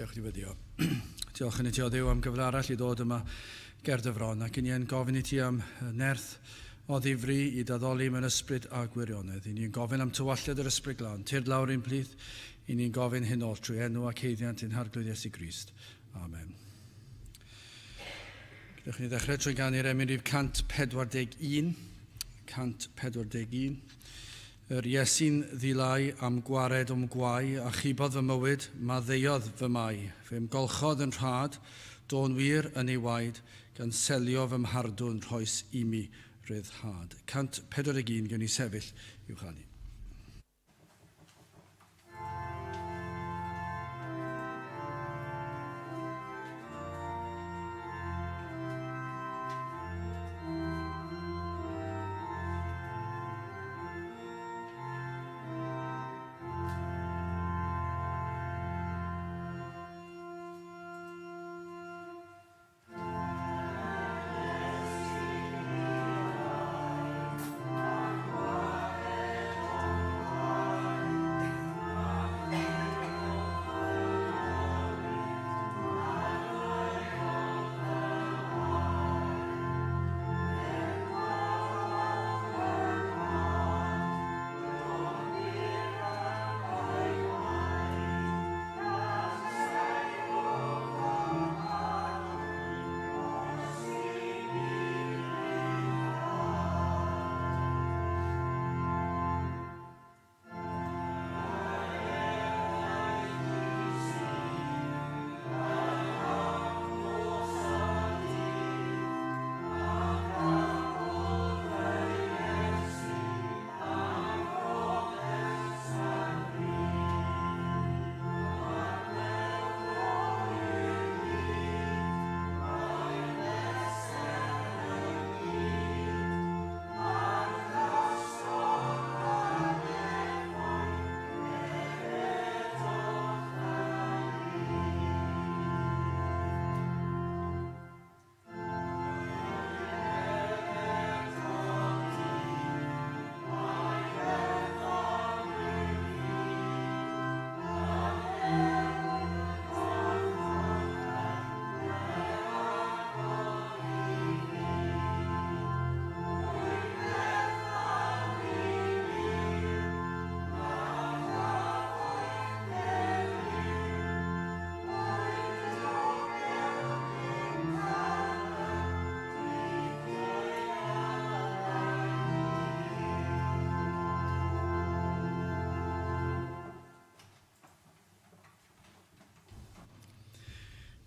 Diolch i wedi o. Diolch yn y ti o Dduw am gyfle arall i ddod yma ger dy fron, ac i ni'n gofyn i ti am nerth o ddifri i daddoli mewn ysbryd a gwirionedd. I ni'n gofyn am tywalliad yr ysbryd glân. Tyrd lawr i'n plith, i ni'n gofyn hyn oll trwy enw ac heiddiant yn harglwydd Iesu Grist. Amen. Gydwch ni ddechrau trwy ganu'r emyn rhif 141. 141. Yr Iesu'n ddilai am gwared o'm gwai, a chibodd fy mywyd, maddeiodd fy mai. Fe'm golchodd yn rhad, do'n wir yn ei waed, gan selio fy mhardwn rhoes i mi ryddhad. 141 gen i sefyll i'w chanu.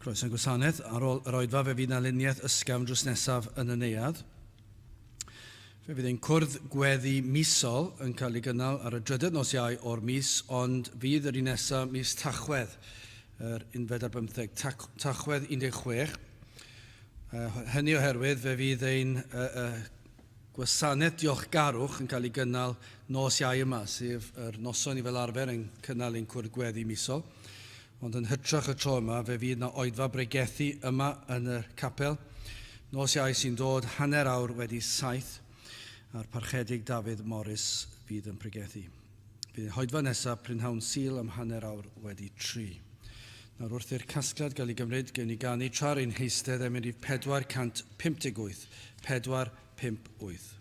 Croeso yn gwasanaeth ar ôl yr oedfa fe fydd na luniaeth ysgafn drws nesaf yn y neuadd. Fe fydd ein cwrdd gweddi misol yn cael ei gynnal ar y drydydd nos Iau o'r mis, ond fydd yr un nesaf mis Tachwedd, yr 15, Tachwedd 16. Hynny oherwydd fe fydd ein gwasanaeth diolchgarwch yn cael ei gynnal nos Iau yma, sef yr noson i fel arfer yn cynnal ein cwrdd gweddi misol. Ond yn hytrach y tro yma, fe fydd na oedfa bregethu yma yn y capel. Nos Iau sy'n dod hanner awr wedi 7, a'r parchedig Dafydd Morris fydd yn pregethu. Bydd hoedfa nesaf prynhawn Sul am hanner awr wedi 3. Nawr wrth i'r casgliad gael ei gymryd, gen i ganu tra'r ein heistedd emyn rhif 458. 458.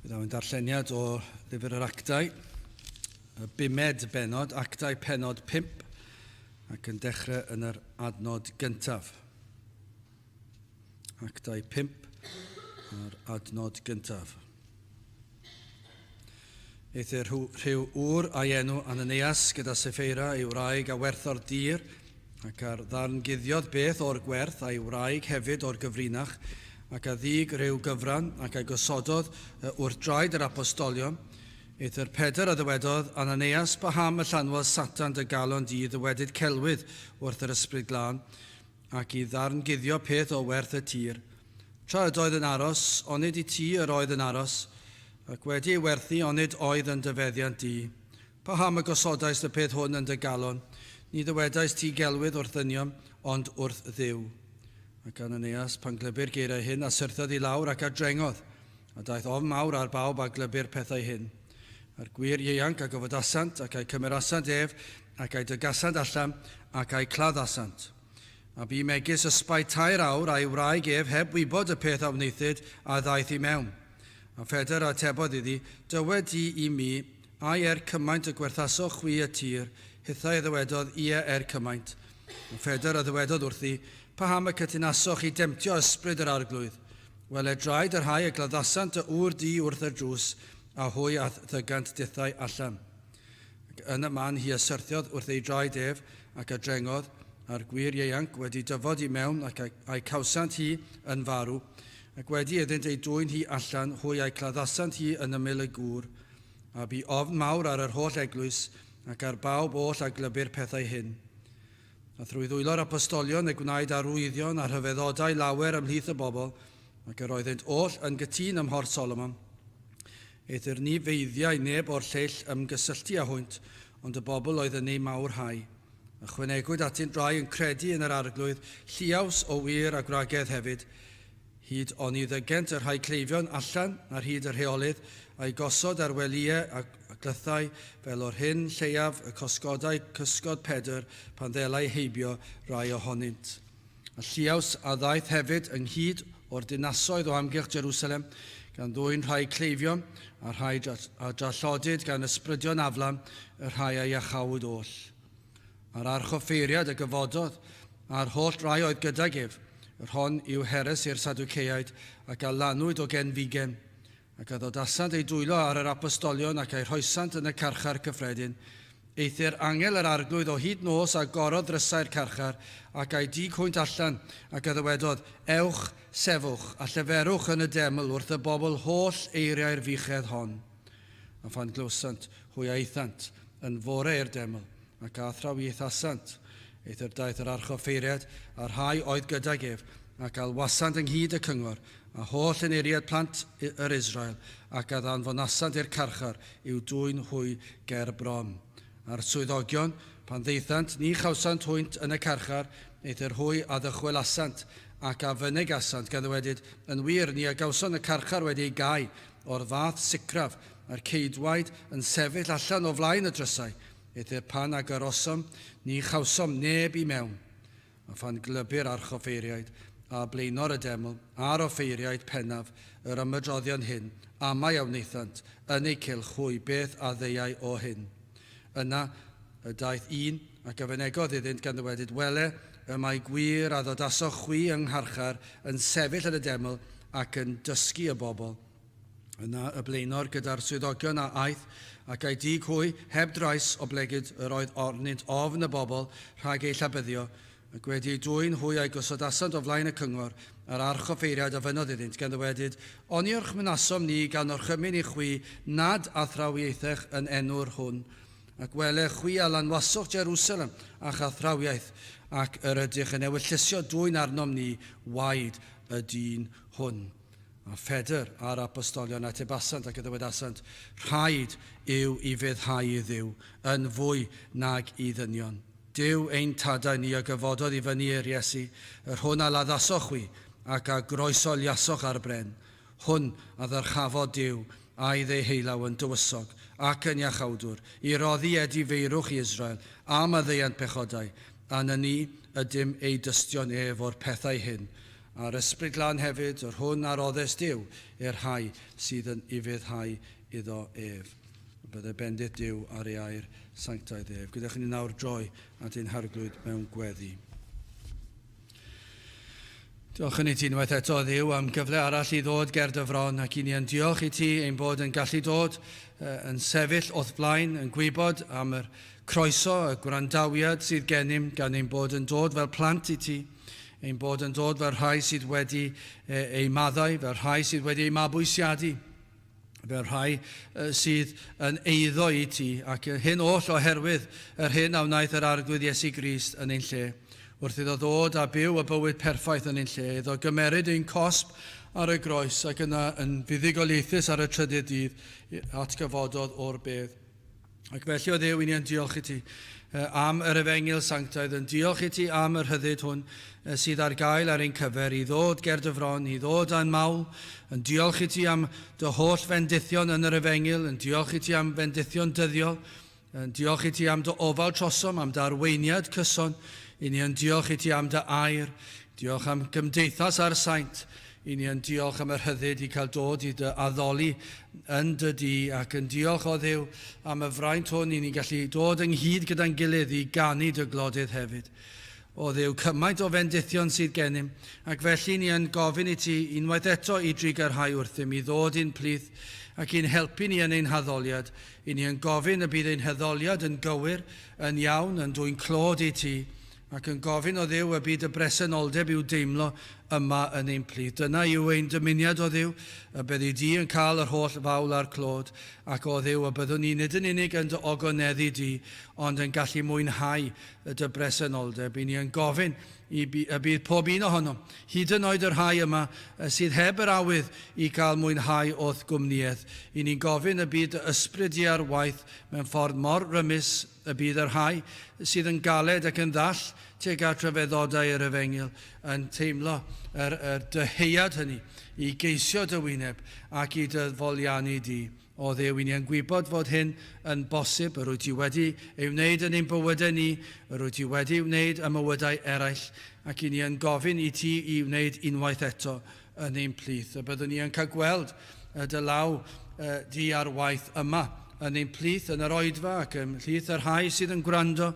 Bydd yn darlleniad o lyfr yr actau, y 5 benod, actau penod 5, ac yn dechrau yn yr adnod gyntaf. Actau 5, yr adnod gyntaf. Eithir rhyw ŵr a'i enw Ananias gyda Sephira ei wraig a werthor dir, ac ar ddarn guddiodd beth o'r gwerth a'i wraig hefyd o'r gyfrinach, ac a ddig rhyw gyfran ac a'i gosododd wrth draed yr apostolion. Eithir Pedr a ddywedodd, Ananias, paham y llanwodd Satan dy galon di ddywedyd celwydd wrth yr ysbryd glân, ac i ddarn guddio peth o werth y tir. Tra ydoedd yn aros, onid i ti yr oedd yn aros, ac wedi ei werthu onid oedd yn dyfeddiant di. Paham y gosodais y peth hwn yn dy galon, ni ddywedais ti gelwydd wrth ddynion, ond wrth ddiw. Ac Ananias, pan glybu'r geiriau hyn, a syrthodd i lawr ac a drengodd, a daeth ofn mawr ar bawb a glybu'r pethau hyn. A'r gwir ieuanc a gofodasant, ac a'i cymerasant ef, ac a'i dygasant allan, ac a'i claddasant. A bu megis ysbai 2 awr a'i wraig ef heb wybod y peth a wneithid a ddaeth i mewn. A Pedr a tebodd iddi, dywed i mi, ai cymaint y gwerthaso chwi y tir, hithau ddywedodd, ie cymaint. A Pedr a ddywedodd wrthi, paham y cytunasoch i demtio ysbryd yr arglwydd. Wel draed yr rhai y gladdasant y ŵr di wrth y drws, a hwy a ddygant dithau allan. Ac yn y man hi asyrthiodd wrth ei draed ef, ac a drengodd, a'r gwir ieuanc wedi dyfod i mewn ac a'i cawsant hi yn farw, ac wedi iddynt ei dwy'n hi allan, hwy a'i claddasant hi yn ymyl y gŵr, a bu ofn mawr ar yr holl eglwys, ac ar bawb oll a glybu'r pethau hyn. A thrwy ddwylo'r apostolion y gwnaed arwyddion a'r rhyfeddodau lawer ymhlith y bobl, ac yr oeddynt oll yn gytun ym Mhort Solomon. Eithir ni feiddiau neb o'r lleill ymgysylltu â hwynt, ond y bobl oedd yn ei mawrhau. A chwanegwyd atynt rai yn credu yn yr arglwydd, lliaws o wir a gwragedd hefyd, hyd ond i ddygent yr rhai cleifion allan ar hyd yr rheolydd, a'i gosod ar weliau a glythau fel o'r hyn lleiaf y cosgodau cysgod Pedr pan ddelai heibio rai ohonynt. A lliaws a ddaeth hefyd ynghyd o'r dinasoedd o amgylch Jerusalem, gan ddwy'n rhai cleifion a rhai a dallodyd gan ysbrydion aflan y rhai a iachawyd oll. A'r archoffeiriad y gyfododd a'r holl rai oedd gydag ef, yr hon yw heres i'r Sadwceaid ac a lanwyd o gen figen, ac a ddodasant ei dwylo ar yr apostolion ac a'i rhoesant yn y carchar cyffredin. Eithir angel yr arglwydd o hyd nos a gorodd drysau'r carchar ac a'i digwynt allan ac a ddywedodd, ewch, sefwch a lleferwch yn y deml wrth y bobl holl eiriau'r fichedd hon. A phan glwsant hwy a eithant yn fore i'r deml ac a thraw i eithasant. Eithir daeth yr archoffeiriad a'r rhai oedd gydag ef ac alwasant ynghyd y cyngor a holl yn eiriad plant yr Israel ac a ddanfonasant i'r carchar i'w dwy'n hwy ger bron. A'r swyddogion, pan ddeithant, ni chawsant hwynt yn y carchar, eithir hwy a ddychwelasant ac a fynegasant gan ddwedyd, yn wir ni a gawson y carchar wedi ei gau o'r fath sicraf a'r ceidwaid yn sefyll allan o flaen y drysau, eithir pan ag arosom, ni chawsom neb i mewn. A phan glybu'r archoffeiriaid a blaenor y deml a'r offeiriaid pennaf yr ymydroddion hyn, amau a wnaethant yn eu cylch hwy beth a ddeiau o hyn. Yna y daeth un ac a fynegodd iddynt gan ddywedyd wele y mae gwir a ddodaso chwi yng ngharchar yn sefyll yn y deml ac yn dysgu y bobl. Yna y blaenor gyda'r swyddogion a aeth ac a'i dig hwy heb drais o blegyd yr oedd ornynt ofn y bobl rhag ei llabyddio, ac wedi ei dwy'n hwy a'i gosodasant o flaen y cyngor a'r archoffeiriad a fynodd iddynt gan ddywedyd, oniwrch mynasom ni gan orchymyn i chwi nad a thrawiaethech yn enw'r hwn, ac wele chwi a lanwaswch Jerusalem a chathrawiaeth, ac yr ydych yn ewellusio dwy'n arnom ni waed y dyn hwn. A Pedr a'r apostolion a tebasant ac y ddywedasant, rhaid yw i fyddhau i ddiw yn fwy nag i ddynion. Dyw ein tadau ni a gyfododd i fyny i'r Iesu, yr hwn a laddasoch wi ac a groesoliasoch ar bren. Hwn a ddyrchafod Dyw a'i ddeheilaw yn dywysog ac yn iachawdwr, i roddi edi feirwch i Israel am y ddeiant pechodau, a na ni ydym ei dystion ef o'r pethau hyn, a'r ysbryd glân hefyd, yr hwn a'r oddys Duw, i'r rhai sydd yn ufuddhau iddo ef. Byddai bendith Duw ar ei air sanctaidd ef. Gyda'ch ni nawr droi at ein harglwyd mewn gweddi. Diolch yn i ti unwaith eto Dduw am gyfle arall i ddod ger dy fron, ac i ni yn diolch i ti ein bod yn gallu dod yn sefyll o'th blaen, yn gwybod am yr croeso, y gwrandawiad sydd gennym gan ein bod yn dod fel plant i ti, ein bod yn dod fel rhai sydd wedi ei maddau, fel rhai sydd wedi ei mabwysiadu, fel rhai sydd yn eiddo i ti, ac hyn oll oherwydd yr hyn a wnaeth yr arglwydd Iesu Grist yn ein lle, wrth iddo ddod a byw y bywyd perffaith yn ein lle, iddo gymeryd ein cosb ar y groes ac yna yn fuddugoliaethus ar y trydydd dydd atgyfododd o'r bedd. Ac felly o Dduw, i ni yn diolch i ti am yr efengil sanctaidd, yn diolch i ti am yr hyddid hwn sydd ar gael ar ein cyfer i ddod ger dy fron, i ddod a'n mawl, yn diolch i ti am dy holl fendithion yn yr efengil, yn diolch i ti am fendithion dyddiol, yn diolch i ti am dy ofal trosom, am dy arweiniad cyson, i ni yn diolch i ti am dy air, diolch am gymdeithas ar saint, i ni yn diolch am yr hyddid i cael dod i dy addoli yn dy di, ac yn diolch o Dduw am y fraint hwn i ni gallu dod ynghyd gyda'n gilydd i ganu dy glodydd hefyd. O Dduw, cymaint o fendithion sydd gennym, ac felly ni yn gofyn i ti unwaith eto i drigyrhau wrthym, i ddod i'n plith ac i'n helpu ni yn ein haddoliad. I ni yn gofyn y bydd ein haddoliad yn gywir, yn iawn, yn dwy'n clod i ti, ac yn gofyn o Dduw y bydd y bresenoldeb i'w deimlo yma yn ein plith. Dyna yw ein dymuniad o Dduw, y byddi di yn cael yr holl fawl a'r clod, ac o Dduw y byddwn ni nid yn unig yn dy ogoneddu di, ond yn gallu mwynhau y dy bresenoldeb. I ni yn gofyn y bydd pob un ohonom, hyd yn oed yr rhai yma sydd heb yr awydd i gael mwynhau o'th gwmnïaeth. I ni'n gofyn y bydd ysbryd i ar waith mewn ffordd mor rymus, y bydd yr rhai sydd yn galed ac yn ddall tuag at rhyfeddodau yr efengil, yn teimlo yr dyheuad hynny i geisio dy wyneb ac i dy foliannu di. O Dduw, i ni yn gwybod fod hyn yn bosib, yr wyt ti wedi ei wneud yn ein bywydau ni, yr wyt ti wedi wneud ym mywydau eraill, ac i ni yn gofyn i ti i wneud unwaith eto yn ein plith. Y byddwn ni yn cael gweld y dy law di ar waith yma yn ein plith, yn yr oedfa, ac ymhlith yr rhai sydd yn gwrando,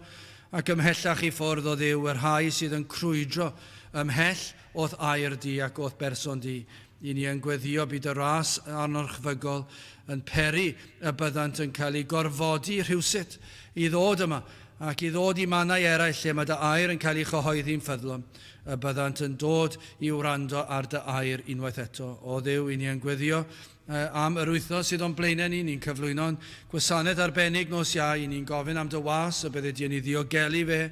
ac ymhellach i ffwrdd o Dduw, yr rhai sydd yn crwydro ymhell o'th air di ac o'th berson di. I ni yn gweddio bydd y ras anorchfygol yn peri y byddant yn cael ei gorfodi rhywsut i ddod yma ac i ddod i mannau eraill lle mae dy air yn cael ei chyhoeddi'n ffyddlon, y byddant yn dod i wrando ar dy air unwaith eto. O Dduw, i ni yn gweddio am yr wythnos sydd o'n blaenau ni, ni'n cyflwyno'n gwasanaeth arbennig nos Iau, i ni'n gofyn am dy was, y bydde di yn ei ddiogelu fe,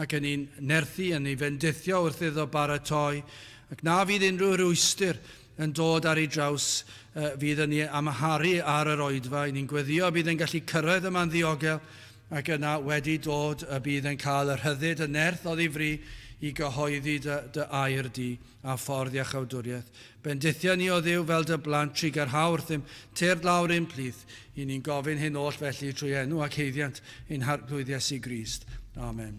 ac yn ei'n nerthu, yn ei fendithio wrth iddo baratoi, ac na fydd unrhyw rwystyr yn dod ar ei draws, fydd yn ei amharu ar yr oedfa. I ni'n gweddio bydd yn gallu cyrraedd yma'n ddiogel, ac yna wedi dod y bydd yn cael yr hyddid, y nerth o ddifri i gyhoeddi dy air di a ffordd iachawdwriaeth. Bendithio ni o Dduw fel dy blant trigyrhau wrthym, teir lawr ein plith. I ni'n gofyn hyn oll felly trwy enw ac heiddiant ein harglwydd Iesu Grist. Amen.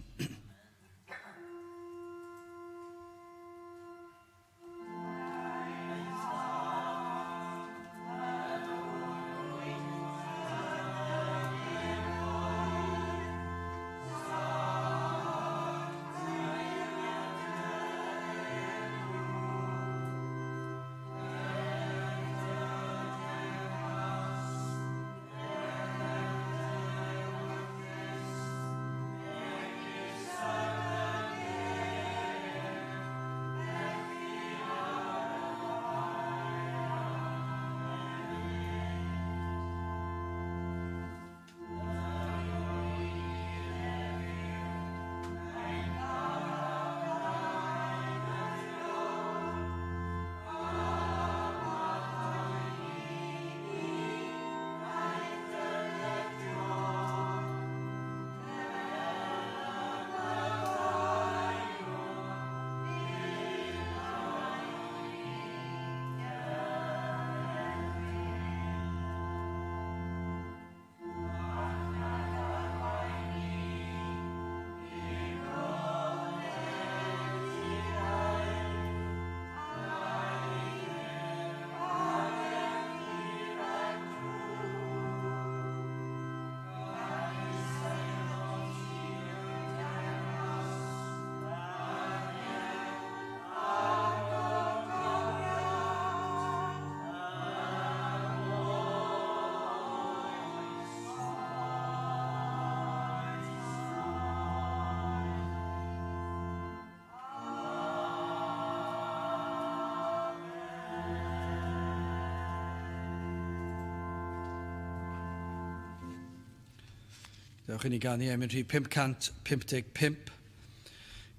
Dewch i ni ganu emyn rhif 555.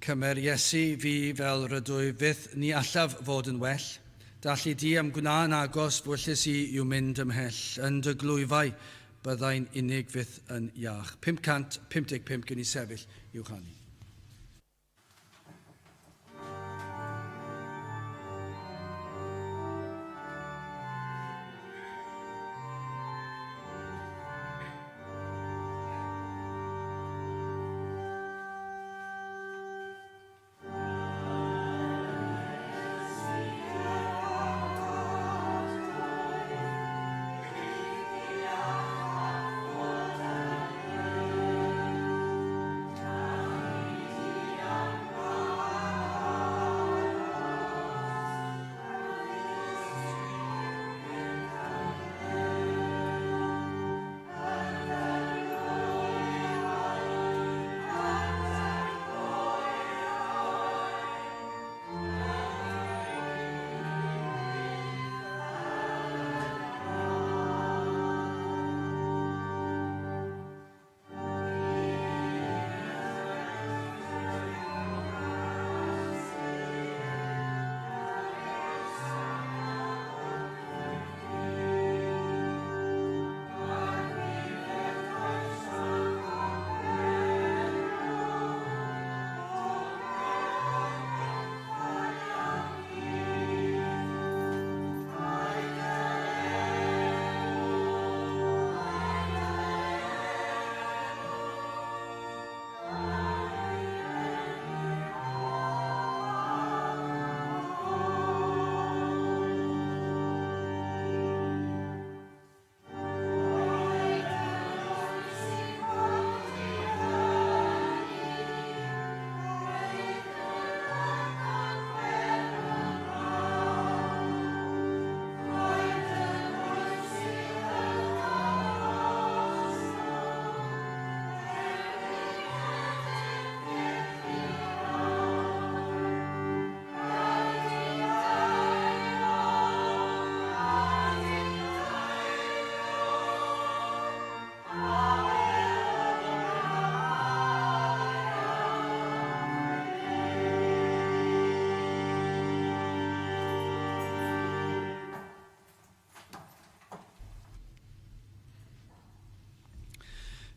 Cymer Iesu fi fel rydw fydd ni allaf fod yn well. Dallu di am gwna'n agos fwyllus i i'w mynd ymhell. Yn dy glwyfau byddai'n unig fydd yn iach. 555 gyn i sefyll i'w chanu.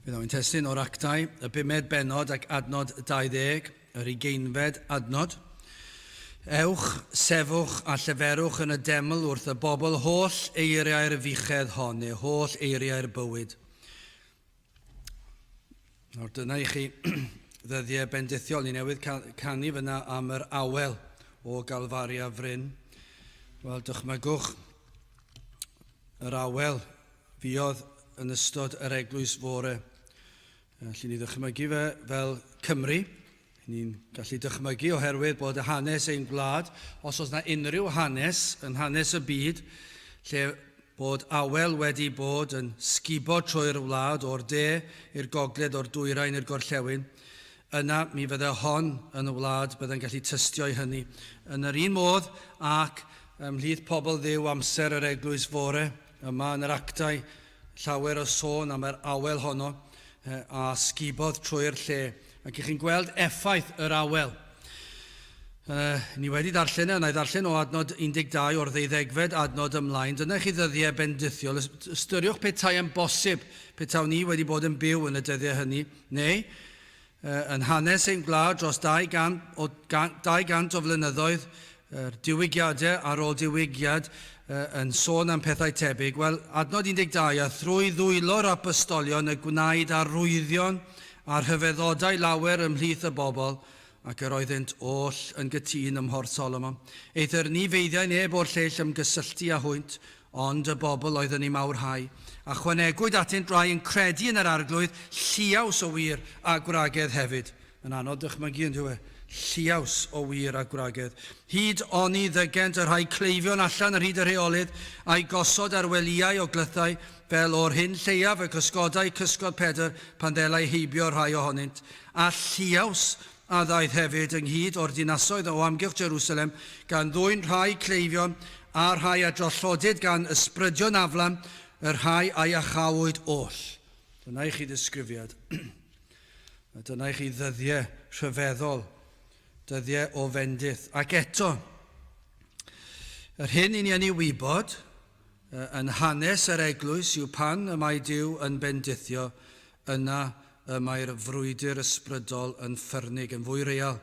Bydd o'n testyn o'r actau, y 5 benod ac adnod 20, yr 20fed adnod. Ewch, sefwch a lleferwch yn y deml wrth y bobl holl eiriau'r fichedd hon, neu holl eiriau'r bywyd. Nawr dyna i chi ddyddiau bendithiol. Ni newydd canu fyna am yr awel o Galfaria Fryn. Wel, dychmygwch yr awel fuodd yn ystod yr eglwys fore. Felly ni ddychmygu fe fel Cymru. Ni'n gallu dychmygu oherwydd bod y hanes ein gwlad, os oes yna unrhyw hanes yn hanes y byd, lle bod awel wedi bod yn sgubo trwy'r wlad o'r de i'r gogledd, o'r dwyrain i'r gorllewin, yna mi fydde hon yn y wlad byddai'n gallu tystio i hynny. Yn yr un modd ac ymhlith pobl ddiw amser yr eglwys fore, yma yn yr actau llawer o sôn am yr awel honno a sgubodd trwy'r lle. Ac i chi'n gweld effaith yr awel. Ni wedi darllen yna, i darllen o adnod 12 o'r 12fed adnod ymlaen. Dyna chi ddyddiau bendithiol. Ystyriwch petai yn bosib, petaw ni wedi bod yn byw yn y dyddiau hynny, neu yn hanes ein gwlad dros 200 o flynyddoedd, diwygiadau ar ôl diwygiad, yn sôn am pethau tebyg. Wel, adnod 12, a thrwy ddwylo'r apostolion y gwnaed arwyddion a'r hyfeddodau lawer ymhlith y bobl, ac yr oeddynt oll yn gytun ym Mhort Solomon. Eithir ni feiddiau neb o'r lleill ymgysylltu â hwynt, ond y bobl oedden ni mawrhau. A chwanegwyd atynt rai yn credu yn yr arglwydd, lliaws o wir a gwragedd hefyd. Yn anodd dychmygu yn dweud. Lliaws o wir a gwragedd. Hyd oni ddygent y rhai cleifion allan ar hyd y rheolydd a'i gosod ar weliau o glythau fel o'r hyn lleiaf y cysgodau cysgod Pedr pan ddelai heibio rhai ohonynt. A lliaws a ddaeth hefyd ynghyd o'r dinasoedd o amgylch Jerusalem gan ddwyn rhai cleifion a rhai a drollodid gan ysbrydion aflam, yr rhai a'i achawyd oll. Dyna i chi ddisgrifiad. Dyna i chi ddyddiau rhyfeddol, dyddiau o fendith. Ac eto, yr hyn i ni yn ei wybod, yn hanes yr eglwys yw pan y mae Duw yn bendithio, yna y mae'r frwydr ysbrydol yn ffyrnig, yn fwy real.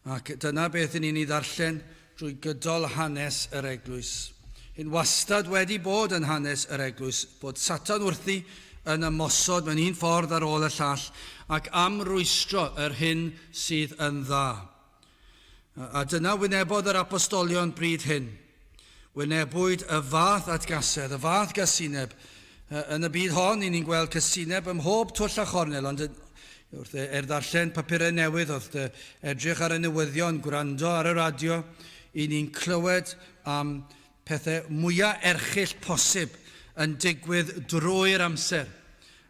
Ac dyna beth i ni'n ei ddarllen drwy gydol hanes yr eglwys. Hyn wastad wedi bod yn hanes yr eglwys, bod Satan wrthi yn ymosod mewn un ffordd ar ôl y llall, ac am rwystro yr hyn sydd yn dda. A dyna wynebodd yr apostolion bryd hyn. Wynebwyd y fath atgasedd, y fath gasineb. Yn y byd hon, ni'n gweld casineb ym mhob twll a chornel, ond wrth ddarllen papurau newydd, wrth edrych ar y newyddion, gwrando ar y radio, i ni'n clywed am pethau mwyaf erchyll posib yn digwydd drwy'r amser.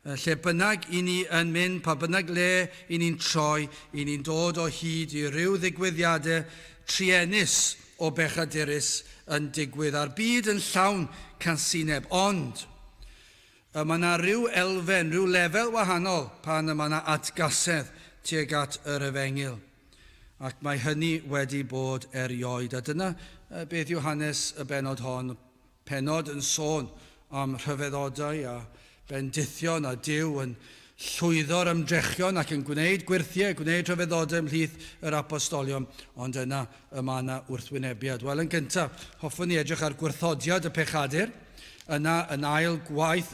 Lle bynnag i ni yn mynd, pa bynnag le i ni'n troi, i ni'n dod o hyd i ryw ddigwyddiadau triennus o bechadurus yn digwydd a'r byd yn llawn casineb. Ond mae yna ryw elfen, ryw lefel wahanol pan mae yna atgasedd tuag at yr Efengil. Ac mae hynny wedi bod erioed. A dyna beth yw hanes y benod hon. Penod yn sôn am rhyfeddodau a bendithion a Duw yn llwyddo'r ymdrechion ac yn gwneud gwirthiau, gwneud rhyfeddodau ymhlith yr apostolion, ond yna mae yna wrthwynebiad. Wel, yn gyntaf, hoffwn ni edrych ar gwrthodiad y pechadur, yna yn ail gwaith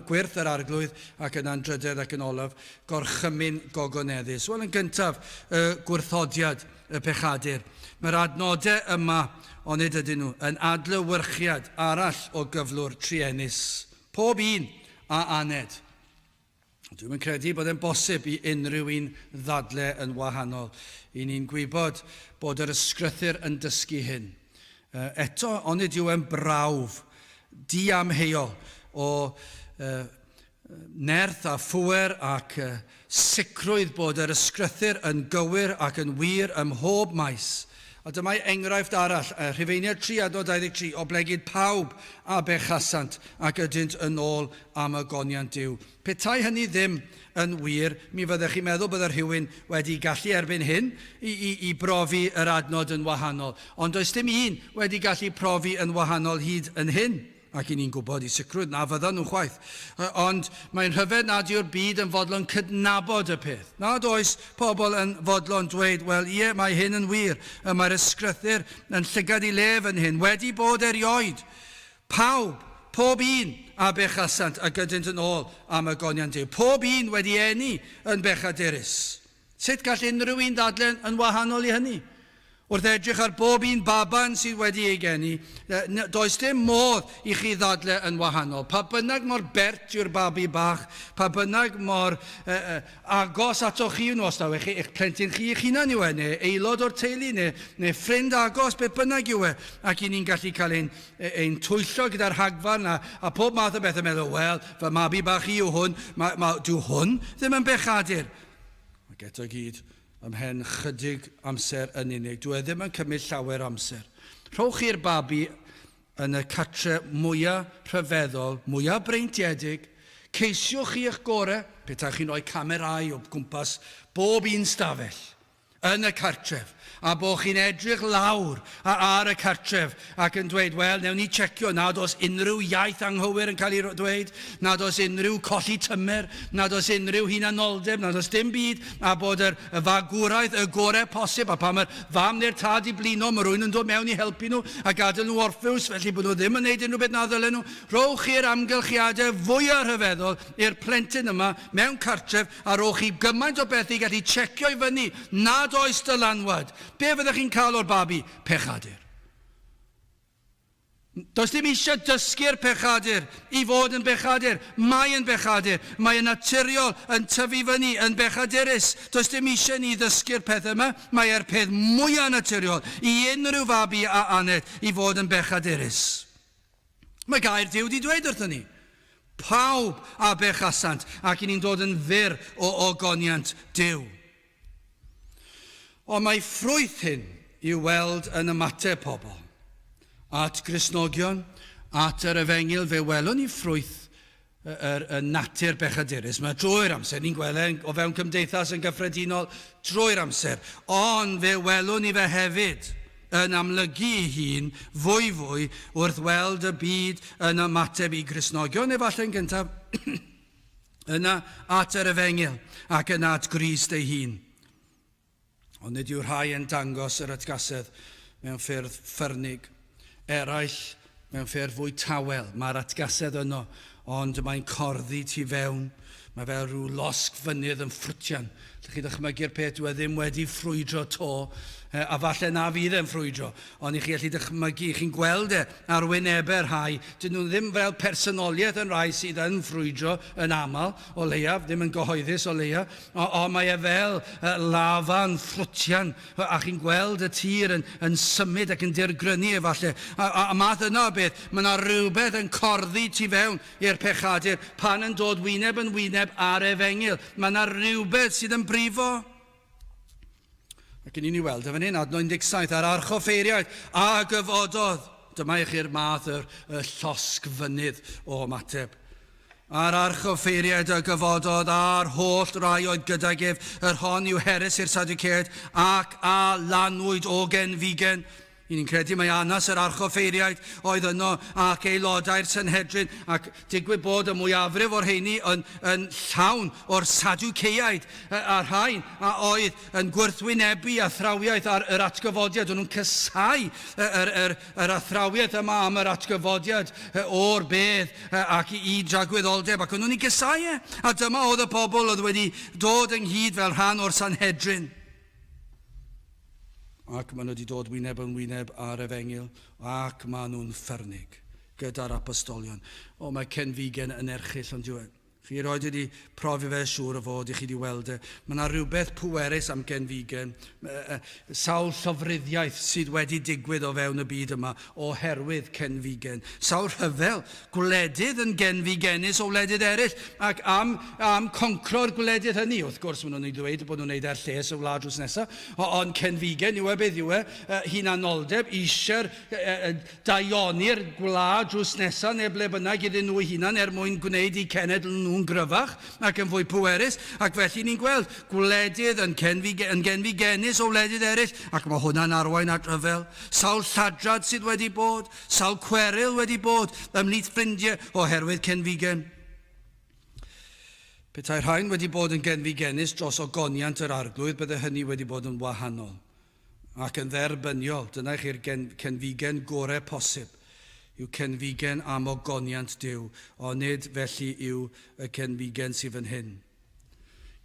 gwirth yr arglwydd ac yna'n drydydd ac yn olaf gorchymyn gogoneddus. Wel, yn gyntaf, gwrthodiad y pechadur. Mae'r adnodau yma, onid ydyn nhw, yn adlewyrchiad arall o gyflwr triennus. Pob un a aned. Dwi'n credu bod e'n bosib i unrhyw un ddadle yn wahanol. I ni'n gwybod bod yr ysgrythyr yn dysgu hyn. Eto, onid yw e'n brawf, diamheuol o nerth a phwer ac sicrwydd bod yr ysgrythyr yn gywir ac yn wir ym mhob maes. A dyma'i enghraifft arall, Rhufeiniad 3:23, o blegyd pawb a bechasant ac ydynt yn ôl am y goniant Duw. Petai hynny ddim yn wir, mi fyddech chi'n meddwl byddai rhywun wedi gallu erbyn hyn i brofi yr adnod yn wahanol. Ond does dim un wedi gallu profi yn wahanol hyd yn hyn. Ac i ni'n gwybod i sicrwydd na fyddan nhw'n chwaith. Ond mae'n rhyfedd nad yw'r byd yn fodlon cydnabod y peth. Nad oes pobl yn fodlon dweud, wel ie, mae hyn yn wir. Mae'r ysgrythyr yn llygad i lef yn hyn, wedi bod erioed. Pawb, pob un a bechasant ac ydynt yn ôl am y goniant Duw. Pob un wedi eni yn bechadurus. Sut gall unrhyw un dadlen yn wahanol i hynny? Wrth edrych ar bob un baban sydd wedi ei geni, does dim modd i chi ddadle yn wahanol. Pa bynnag mor bert yw'r babi bach, pa bynnag mor agos atoch chi os daw eich plentyn chi eich hunan yw e, neu aelod o'r teulu, neu ffrind agos, beth bynnag yw e. Ac i ni'n gallu cael ein twyllo gyda'r hagfarn a pob math o bethau meddwl, wel, fy mabi bach i yw hwn, dyw hwn ddim yn bechadur. Ac eto gyd, ymhen chydig amser yn unig. Dwi ddim yn cymryd llawer amser. Rhowch chi'r babi yn y cartre mwyaf rhyfeddol, mwyaf breintiedig, ceisiwch chi eich gorau, petai chi'n rhoi camerau o gwmpas bob un stafell yn y cartref, a bod chi'n edrych lawr ar y cartref ac yn dweud, wel, newn ni checio nad oes unrhyw iaith anghywir yn cael ei dweud, nad oes unrhyw colli tymer, nad oes unrhyw hunanoldeb, nad oes dim byd, a bod y fagwraeth y gorau posib, a pan mae'r fam neu'r tad i blino, mae rhywun yn dod mewn i helpu nhw a gadael nhw orffws, felly bod nhw ddim yn neud unrhyw beth na ddylen nhw. Rowch chi'r amgylchiadau fwyaf rhyfeddol i'r plentyn yma mewn cartref, a rowch chi gymaint o beth i gallu checio i fyny, nad oes dylanwad. Be fyddech chi'n cael o'r babi? Pechadur. Does dim eisiau dysgu'r pechadur i fod yn bechadur. Mae yn bechadur. Mae yn naturiol yn tyfu fyny yn bechadurus. Does dim eisiau ni ddysgu'r peth yma. Mae'r peth mwyaf naturiol i unrhyw fabi a aned i fod yn bechadurus. Mae gair Duw wedi dweud wrthyn ni. Pawb a bechasant ac i ni'n dod yn fyr o goniant Duw. Ond mae ffrwyth hyn i'w weld yn ymateb pobl. At Gristnogion, at yr Efengil, fe welwn ni ffrwyth natur bechadurus. Mae drwy'r amser, ni'n gweld o fewn cymdeithas yn gyffredinol, drwy'r amser. Ond fe welwn ni fe hefyd yn amlygu ei hun fwy wrth weld y byd yn ymateb i Gristnogion, efallai'n gyntaf yna at yr Efengyl ac yna at Grist ei hun. Ond nid yw'r rhai yn dangos yr atgasedd mewn ffyrdd ffyrnig, eraill mewn ffyrdd fwy tawel. Mae'r atgasedd yno, ond mae'n corddi tu fewn. Mae fel rhyw losg fynydd yn ffrwtian. Ydych chi dychmygu'r peth dyw e ddim wedi ffrwydro to, a falle na fydd e'n ffrwydro, ond i chi gallu dychmygu, chi'n gweld ar wynebau'r rhai, dyn nhw ddim fel personoliaeth yn rhai sydd yn ffrwydro yn aml o leiaf, ddim yn gyhoeddus o leiaf, ond mae e fel lafan ffrwtian, a chi'n gweld y tir yn symud ac yn dirgrynu efallai, a math yna o beth, mae yna rhywbeth yn corddi tu fewn i'r pechadur pan yn dod wyneb yn wyneb ar Efengyl. Mae yna rhywbeth sydd yn brifo. Ac yn ni weld efo hyn, adnod 17, ar archoffeiriaid a gyfododd. Dyma i chi'r math y llosg fynydd o ymateb. Ar archoffeiriaid a gyfododd a'r holl rai oedd gydag ef, yr hon yw heres i'r Sadduceaid ac a lanwyd o genfigen. Ni'n credu mai Anas yr archoffeiriaid oedd yno ac aelodau'r Sanhedrin, ac digwydd bod y mwyafrif o'r heini yn llawn o'r Sadduceaid a'r rhain, a oedd yn gwrthwynebu athrawiaeth ar yr atgyfodiad. O'n nhw'n cysau yr athrawiaeth yma am yr atgyfodiad o'r bedd ac i dragwyddoldeb, ac o'n nhw'n ei cysau e. A dyma oedd y pobl oedd wedi dod ynghyd fel rhan o'r Sanhedrin. Ac maen nhw wedi dod wyneb yn wyneb ar Efengyl, ac maen nhw'n ffyrnig gyda'r apostolion. O, mae cenfigen yn erchill ond diwedd. Chi roed wedi profi fe siŵr o fod i chi wedi weld e. Mae yna rhywbeth pwerus am genfigen, sawl llofruddiaeth sydd wedi digwydd o fewn y byd yma oherwydd cenfigen. Sawl rhyfel gwledydd yn genfigenus o wledydd eraill, ac am concro'r gwledydd hynny. Wrth gwrs, maen nhw'n ei ddweud bod nhw'n neud ar lles y wlad drws nesaf, ond cenfigen yw e beth yw e, hunanoldeb, eisiau'r daioni'r gwlad drws nesaf, neu ble bynnag iddyn nhw hunan mwyn gwneud i cenedl nhw'n gryfach ac yn fwy pwerus, ac felly ni'n gweld gwledydd yn genfigenus o wledydd eraill, ac mae hwnna'n arwain at ryfel. Sawl lladrad sydd wedi bod, sawl cweryl wedi bod ymhlith ffrindiau oherwydd cenfigen. Petai'r rhain wedi bod yn genfigenus dros ogoniant yr arglwydd, bydde hynny wedi bod yn wahanol ac yn dderbyniol. Dyna chi'r cenfigen gorau posib. Yw cenfigen am ogoniant Duw, ond nid felly yw y cenfigen sydd fan hyn.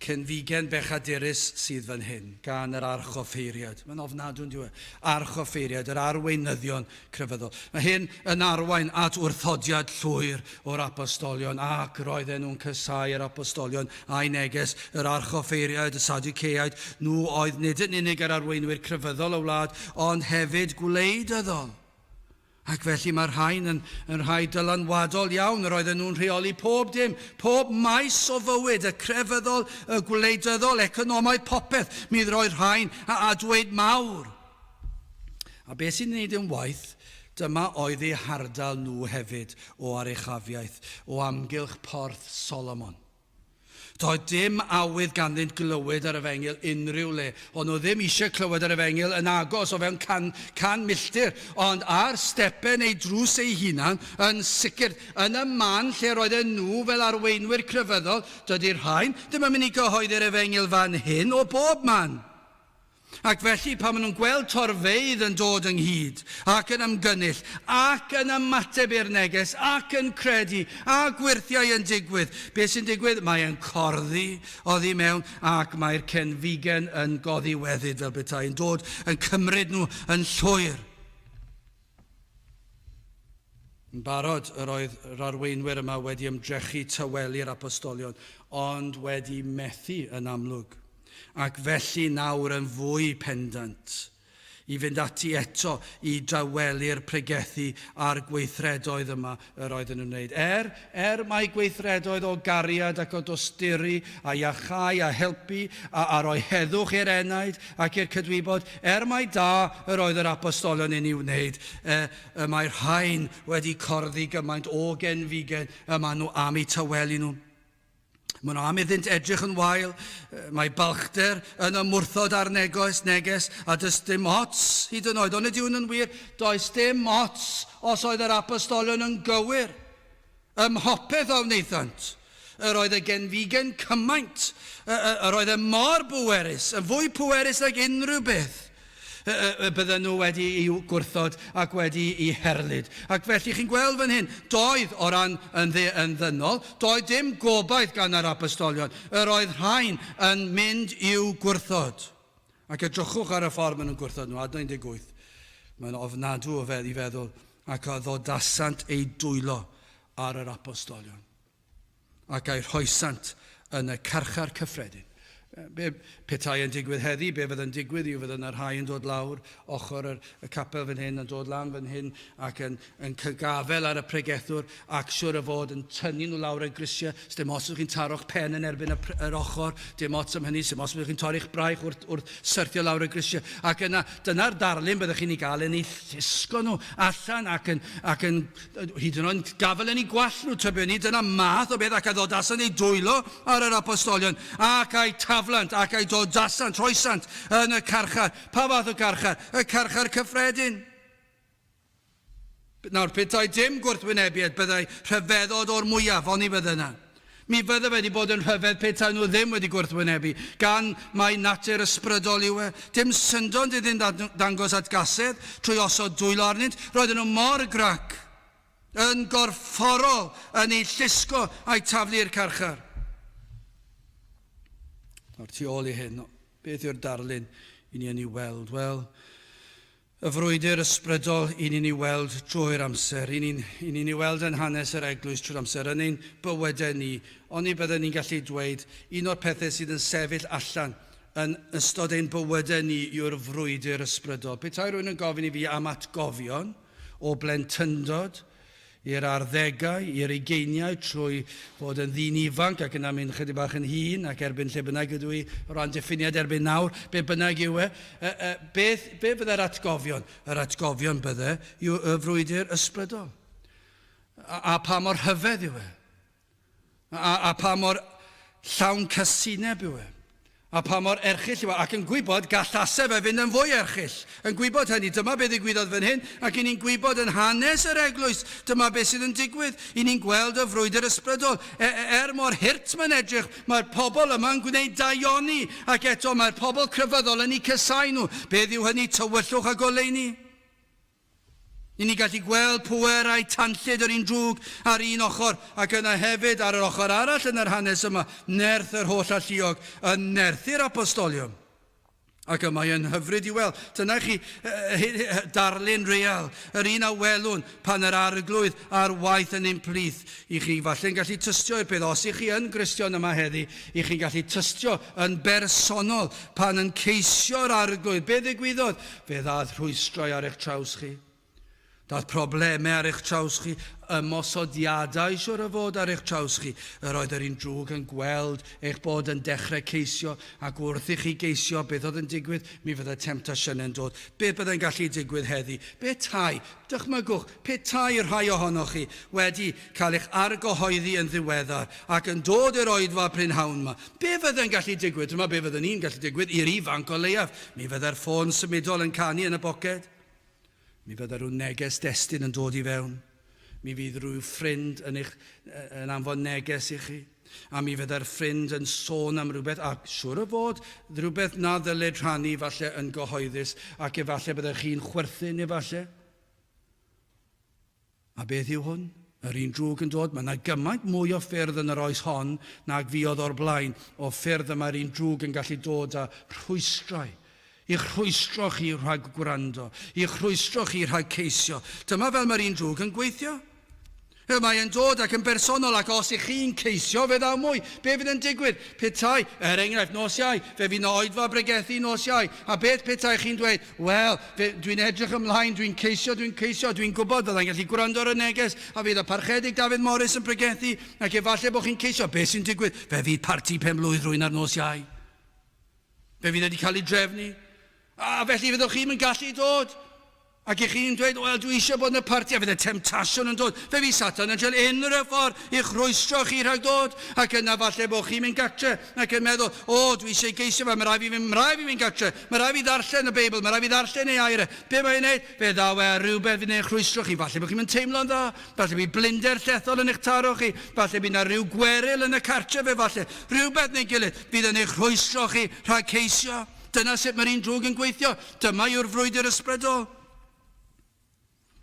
Cenfigen bechadurus sydd fan hyn, gan yr archoffeiriad. Mae'n ofnadw'n diwy. Archoffeiriad, yr arweinyddion crefyddol. Mae hyn yn arwain at wrthodiad llwyr o'r apostolion, ac roedden nhw'n cysau'r apostolion a'i neges, yr archoffeiriad, y Sadduceaid. Nhw oedd nid yn unig yr arweinwyr crefyddol y wlad, ond hefyd gwleidyddol. Ac felly mae'r rhain yn rhai dylanwadol iawn, yr oedden nhw'n rheoli pob dim, pob maes o fywyd, y crefyddol, y gwleidyddol, economaidd, popeth. Mi roedd rhain a dweud mawr. A beth sy'n gwneud yn waith, dyma oedd eu hardal nhw hefyd o arechafiaeth, o amgylch porth Solomon. Doedd dim awydd ganddynt glywed ar Efengyl unrhyw le, ond nhw ddim eisiau clywed ar Efengyl yn agos o fewn can milltir, ond ar stepen ei drws ei hunan yn sicr, yn y man lle roedden nhw fel arweinwyr crefyddol, dydy'r rhain ddim yn mynd i gyhoeddi'r Efengyl fan hyn o bob man. Ac felly pan maen nhw'n gweld torfeidd yn dod ynghyd, ac yn ymgynnull, ac yn ymateb i'r neges, ac yn credu, a gwirthiau yn digwydd, beth sy'n digwydd? Mae e'n corddi oddi mewn, ac mae'r cenfigen yn goddi weddyd fel bethau, yn dod yn cymryd nhw yn llwyr. Yn barod, yr oedd yr arweinwyr yma wedi ymdrechu tawelu'r apostolion, ond wedi methu yn amlwg. Ac felly nawr yn fwy pendant I fynd ati eto I drawelu'r pregethu a'r gweithredoedd yma yr oedd yn wneud. Mae gweithredoedd o gariad ac o dosturi a iachau a helpu a roi heddwch i'r enaid ac i'r cydwybod, mai da yr oedd yr apostolion yn ei wneud, mae'r rhain wedi corddi gymaint o genfigen yma nhw am eu tawelu nhw. Maen nhw am iddynt edrych yn wael, mae balchder yn ymwrthod ar neges, a does dim ots hyd yn oed, ond ydy hwn yn wir, does dim ots os oedd yr apostolion yn gywir. Ymhopeth o wneithant, yr oedd y genfigen cymaint, yr oedd y mor bwerus, yn fwy pwerus ag unrhyw beth, bydden nhw wedi i'w gwrthod ac wedi i'w herlyd. Ac felly chi'n gweld fan hyn, doedd o ran yn ddynol, doedd dim gobaith gan yr apostolion, yr oedd rhain yn mynd i'w gwrthod. Ac edrychwch ar y ffordd maen nhw'n gwrthod nhw, adnod 18. Mae'n ofnadw o i feddwl, ac a ddodasant ei dwylo ar yr apostolion. Ac a'i rhoesant yn y carchar cyffredin. Be petai yn digwydd heddi, be fydd yn digwydd yw fydd yn yr rhai yn dod lawr, ochr y capel fan hyn, yn dod lan fan hyn, ac yn cygafel ar y pregethwr, ac siwr o fod yn tynnu nhw lawr y grisiau. Dim os ydych chi'n taro'ch pen yn erbyn yr ochr, dim os am hynny, dim os ydych chi'n torri'ch braich wrth syrthio lawr y grisiau. Ac dyna'r darlun byddwch chi'n ei gael yn ei llusgo nhw allan ac yn hyd yn oed gafel yn ei gwall nhw tybynnu. Dyna math o beth ac a ddodasan ei dwylo ar yr apostolion, ac a'i taflant ac a'i dodasant, rhoesant yn y carchar. Pa fath o carchar? Y carchar cyffredin. Nawr, petai dim gwrthwynebiad, byddai rhyfeddod o'r mwyaf, oni bydde yna. Mi fydde wedi bod yn rhyfedd petai nhw ddim wedi gwrthwynebu, gan mai natur ysbrydol yw e. Dim syndod iddyn dangos atgasedd trwy osod dwylo arnynt, roedden nhw mor grac, yn gorfforol yn ei llusgo a'i taflu'r carchar. Nawr tu ôl I hyn, beth yw'r darlun I ni yn ei weld? Wel, y frwydr ysbrydol I ni'n ei weld drwy'r amser. I ni'n ei weld yn hanes yr eglwys trwy'r amser, yn ein bywydau ni. Ond byddwn ni'n gallu dweud, un o'r pethau sydd yn sefyll allan yn ystod ein bywydau ni yw'r frwydr ysbrydol. Petai rwy'n yn gofyn I fi am atgofion o blentyndod, i'r arddegau, i'r ugeiniau, trwy fod yn ddyn ifanc ac yna mynd chydig bach yn hŷn ac erbyn lle bynnag ydw I o ran diffiniad erbyn nawr, be bynnag yw e. Be fydde'r atgofion? Yr atgofion bydde yw y frwydr ysbrydol. A pa mor hyfedd yw e? A pa mor llawn cysineb yw e? A pa mor erchill yw e? Ac yn gwybod gall asef e fynd yn fwy erchill. Yn gwybod hynny, dyma beth ddigwyddodd fan hyn, ac I ni'n gwybod yn hanes yr eglwys, dyma beth sydd yn digwydd. I ni'n gweld y frwydr ysbrydol. Mor hirt mae'n edrych, mae'r pobl yma yn gwneud daioni, ac eto mae'r pobl crefyddol yn ei cysau nhw. Beth yw hynny? Tywyllwch a goleuni. I ni gallu gweld pwer a'i tanllid yr un drwg ar un ochr, ac yna hefyd ar yr ochr arall yn yr hanes yma, nerth yr holl alluog, yn nerthu'r apostolion. Ac yma yn hyfryd I weld. Dyna chi darlun real, yr un a welwn pan yr arglwydd a'r waith yn ein plith. I chi falle'n gallu tystio i'r peth, os I chi yn Gristion yma heddi, I chi'n gallu tystio yn bersonol pan yn ceisio'r arglwydd. Be ddigwyddodd? Fe ddath rhwystrau ar eich traws chi. Daeth problemau ar eich traws chi, ymosodiadau siwr o fod ar eich traws chi. Yr oedd yr un drwg yn gweld eich bod yn dechrau ceisio, ac wrth I chi geisio beth oedd yn digwydd, mi fydd y temptasiwn yn dod. Beth byddai'n gallu digwydd heddi? Petai, dychmygwch, petai rhai ohonoch chi wedi cael eich argyhoeddi yn ddiweddar ac yn dod i'r oedfa prynhawn yma. Be fyddai'n gallu digwydd? Dyma be fyddai'n ni'n gallu digwydd i'r ifanc o leiaf. Mi fyddai'r ffôn symudol yn canu yn y boced. Mi fydda rhyw neges destun yn dod I fewn. Mi fydd rhyw ffrind yn anfon neges I chi. A mi fydda'r ffrind yn sôn am rhywbeth, ac siwr o fod, rhywbeth na ddyled rhannu falle yn gyhoeddus, ac efallai byddai'ch chi'n chwerthin efallai. A beth yw hwn? Yr un drwg yn dod, mae yna gymaint mwy o ffyrdd yn yr oes hon nag fuodd o'r blaen, o ffyrdd yma'r un drwg yn gallu dod â rhwystrau. I chrwystro chi rhag gwrando, I chrwystro chi rhag ceisio. Dyma fel mae'r un drwg yn gweithio. Mae'n dod ac yn bersonol ac os ych chi'n ceisio fe ddaw mwy, be fydd yn digwydd? Petai, enghraifft nos Iau, fe fi'n oedfa bregethu nos Iau. A beth petai chi'n dweud, wel, dwi'n edrych ymlaen, dwi'n ceisio, dwi'n gwybod fyddai'n gallu gwrando ar y neges, a fydd y parchedig David Morris yn bregethu, ac efallai bod chi'n ceisio, be sy'n digwydd? Fe fydd parti pen blwydd rwy'n ar nos Iau. Fe fydd wedi cael ei drefnu. A felly fyddwch chi'n gallu dod. Ac ych chi'n dweud, wel, dwi eisiau bod yn y parti, a fydd y temptasiwn yn dod. Fe fi Satan yn cael unrhyw ffordd i'ch rwystro chi rhag dod. Ac yna falle bod chi'n mynd gatre. Ac yn meddwl, dwi eisiau geisio fe, mae rai fi mynd gatre. Mae rai fi ddarllen y Beibl, mae rai fi ddarllen ei air. Be mae'n neud? Fe ddaw rhywbeth fydd yn eich rwystro chi. Falle bod chi'n mynd teimlo'n dda. Falle bydd blinder llethol yn eich taro chi. Falle bydd yna rhyw gweryl yn y cartre fe falle. Rhywbeth neu gilydd fydd yn eich rwystro chi rhag ceisio. Dyna sut mae'r un drwg yn gweithio. Dyma yw'r frwydr ysbrydol.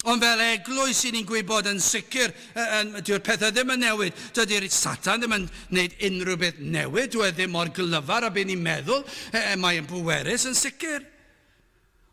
Ond fel eglwys sy'n ni'n gwybod yn sicr, dyw'r pethau ddim yn newid. Dydy'r Satan ddim yn gwneud unrhyw beth newid. Dwi ddim mor glyfar a be ni'n meddwl. Mae'n bwerus yn sicr.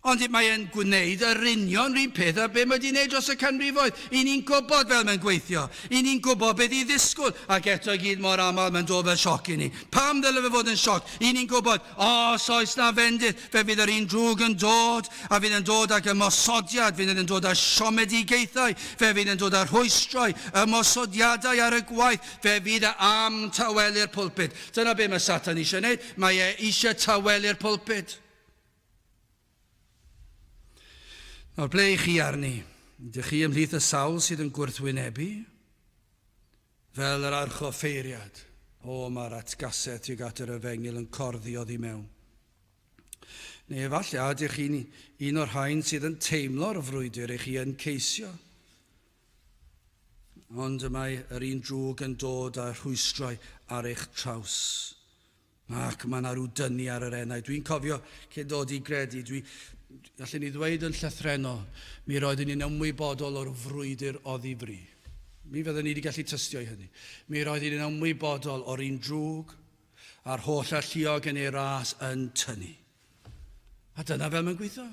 Ond mae'n gwneud yr union rhywun peth a be mae wedi'i wneud dros y canrifoedd. I ni'n gwybod fel mae'n gweithio. I ni'n gwybod beth i ddisgwyl. Ac eto gyd mor aml mae'n dod fel sioc i ni. Pam ddyle fe fod yn sioc? I ni'n gwybod, os oes na fendith, fe fydd yr un drwg yn dod, a fydd yn dod ag ymosodiad, fydd yn dod â siomedigaethau, fe fydd yn dod â rhwystrau, ymosodiadau ar y gwaith, fe fydd am tawelu'r pwlpid. Dyna be mae Satan eisiau wneud. Mae eisiau tawelu'r pwlpid. Nawr, ble i chi arni? Ydych chi ymhlith y sawl sydd yn gwrthwynebu? Fel yr archoffeiriad. Mae'r atgasau tuag at yr efengil yn corddi oddi mewn. Neu efallai, ydych chi'n un o'r rhain sydd yn teimlo'r frwydr eich chi yn ceisio. Ond mae'r un drwg yn dod â rhwystrau ar eich traws. Ac mae yna rhyw dynnu ar yr enau. Dwi'n cofio cyn dod i gredu, Allwn ni ddweud yn llythrenol, mi roeddwn ni'n ymwybodol o'r frwydr o ddifri. Mi fyddwn ni wedi gallu tystio i hynny. Mi roeddwn ni'n ymwybodol o'r un drwg a'r holl alluog yn ei ras yn tynnu. A dyna fel mae'n gweithio.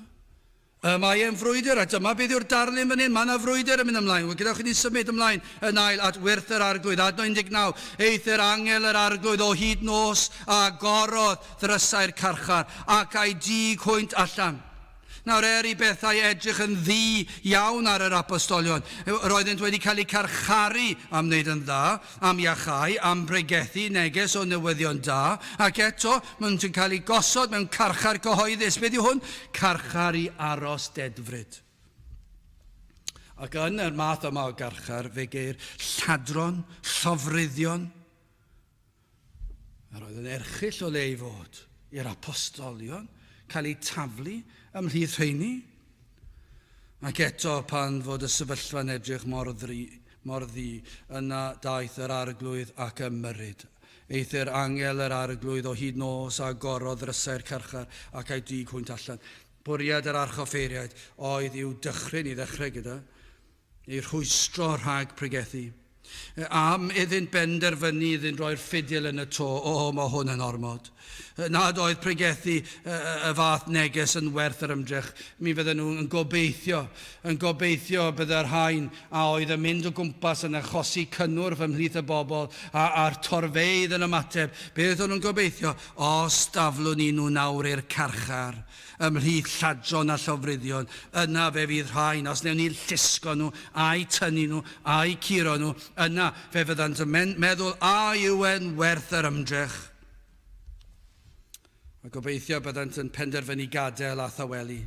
Mae e'n frwydr, a dyma beth yw'r darlun fan hyn. Mae yna frwydr yn mynd ymlaen. Gydawch chi ni symud ymlaen yn ail at wyrth yr arglwydd. Ad 19. Eith yr angel yr arglwydd o hyd nos a gorodd ddrysau'r carchar ac a'i dig hwynt allan. Nawr i bethau edrych yn ddi iawn ar yr apostolion. Roeddent wedi cael eu carcharu am wneud yn dda, am iachau, am bregethu neges o newyddion da, ac eto maen nhw'n cael eu gosod mewn carchar cyhoeddus. Beth yw hwn? Carchar i aros dedfryd. Ac yn yr math yma o garchar, fe geir lladron, llofruddion. A roedd yn erchyll o le i fod i'r apostolion, cael eu taflu ymhlith rheini. Ac eto pan fod y sefyllfa'n edrych mor ddi, yna daeth yr arglwydd ac ymyrryd. Eith yr angel yr arglwydd o hyd nos a gorodd ddrysau'r carchar ac a'i dig hwynt allan. Bwriad yr archoffeiriaid oedd i'w dychryn i ddechrau gyda, i rhwystro rhag pregethu. Am iddynt benderfynu iddynt roi'r ffidil yn y to, mae hwn yn ormod. Nad oedd pregethu y fath neges yn werth yr ymdrech. Mi fydden nhw'n gobeithio bydde'r rhain a oedd yn mynd o gwmpas yn achosi cynnwrf ymhlith y bobl a'r torfeidd yn ymateb. Beth o'n nhw'n gobeithio? Os daflwn ni nhw nawr i'r carchar ymhlith lladron a llofruddion, yna fe fydd rhain, os newn ni llusgo nhw, a'i tynnu nhw, a'i curo nhw, yna fe fyddant yn meddwl a yw e'n werth yr ymdrech. A gobeithio byddant yn penderfynu gadael a thawelu,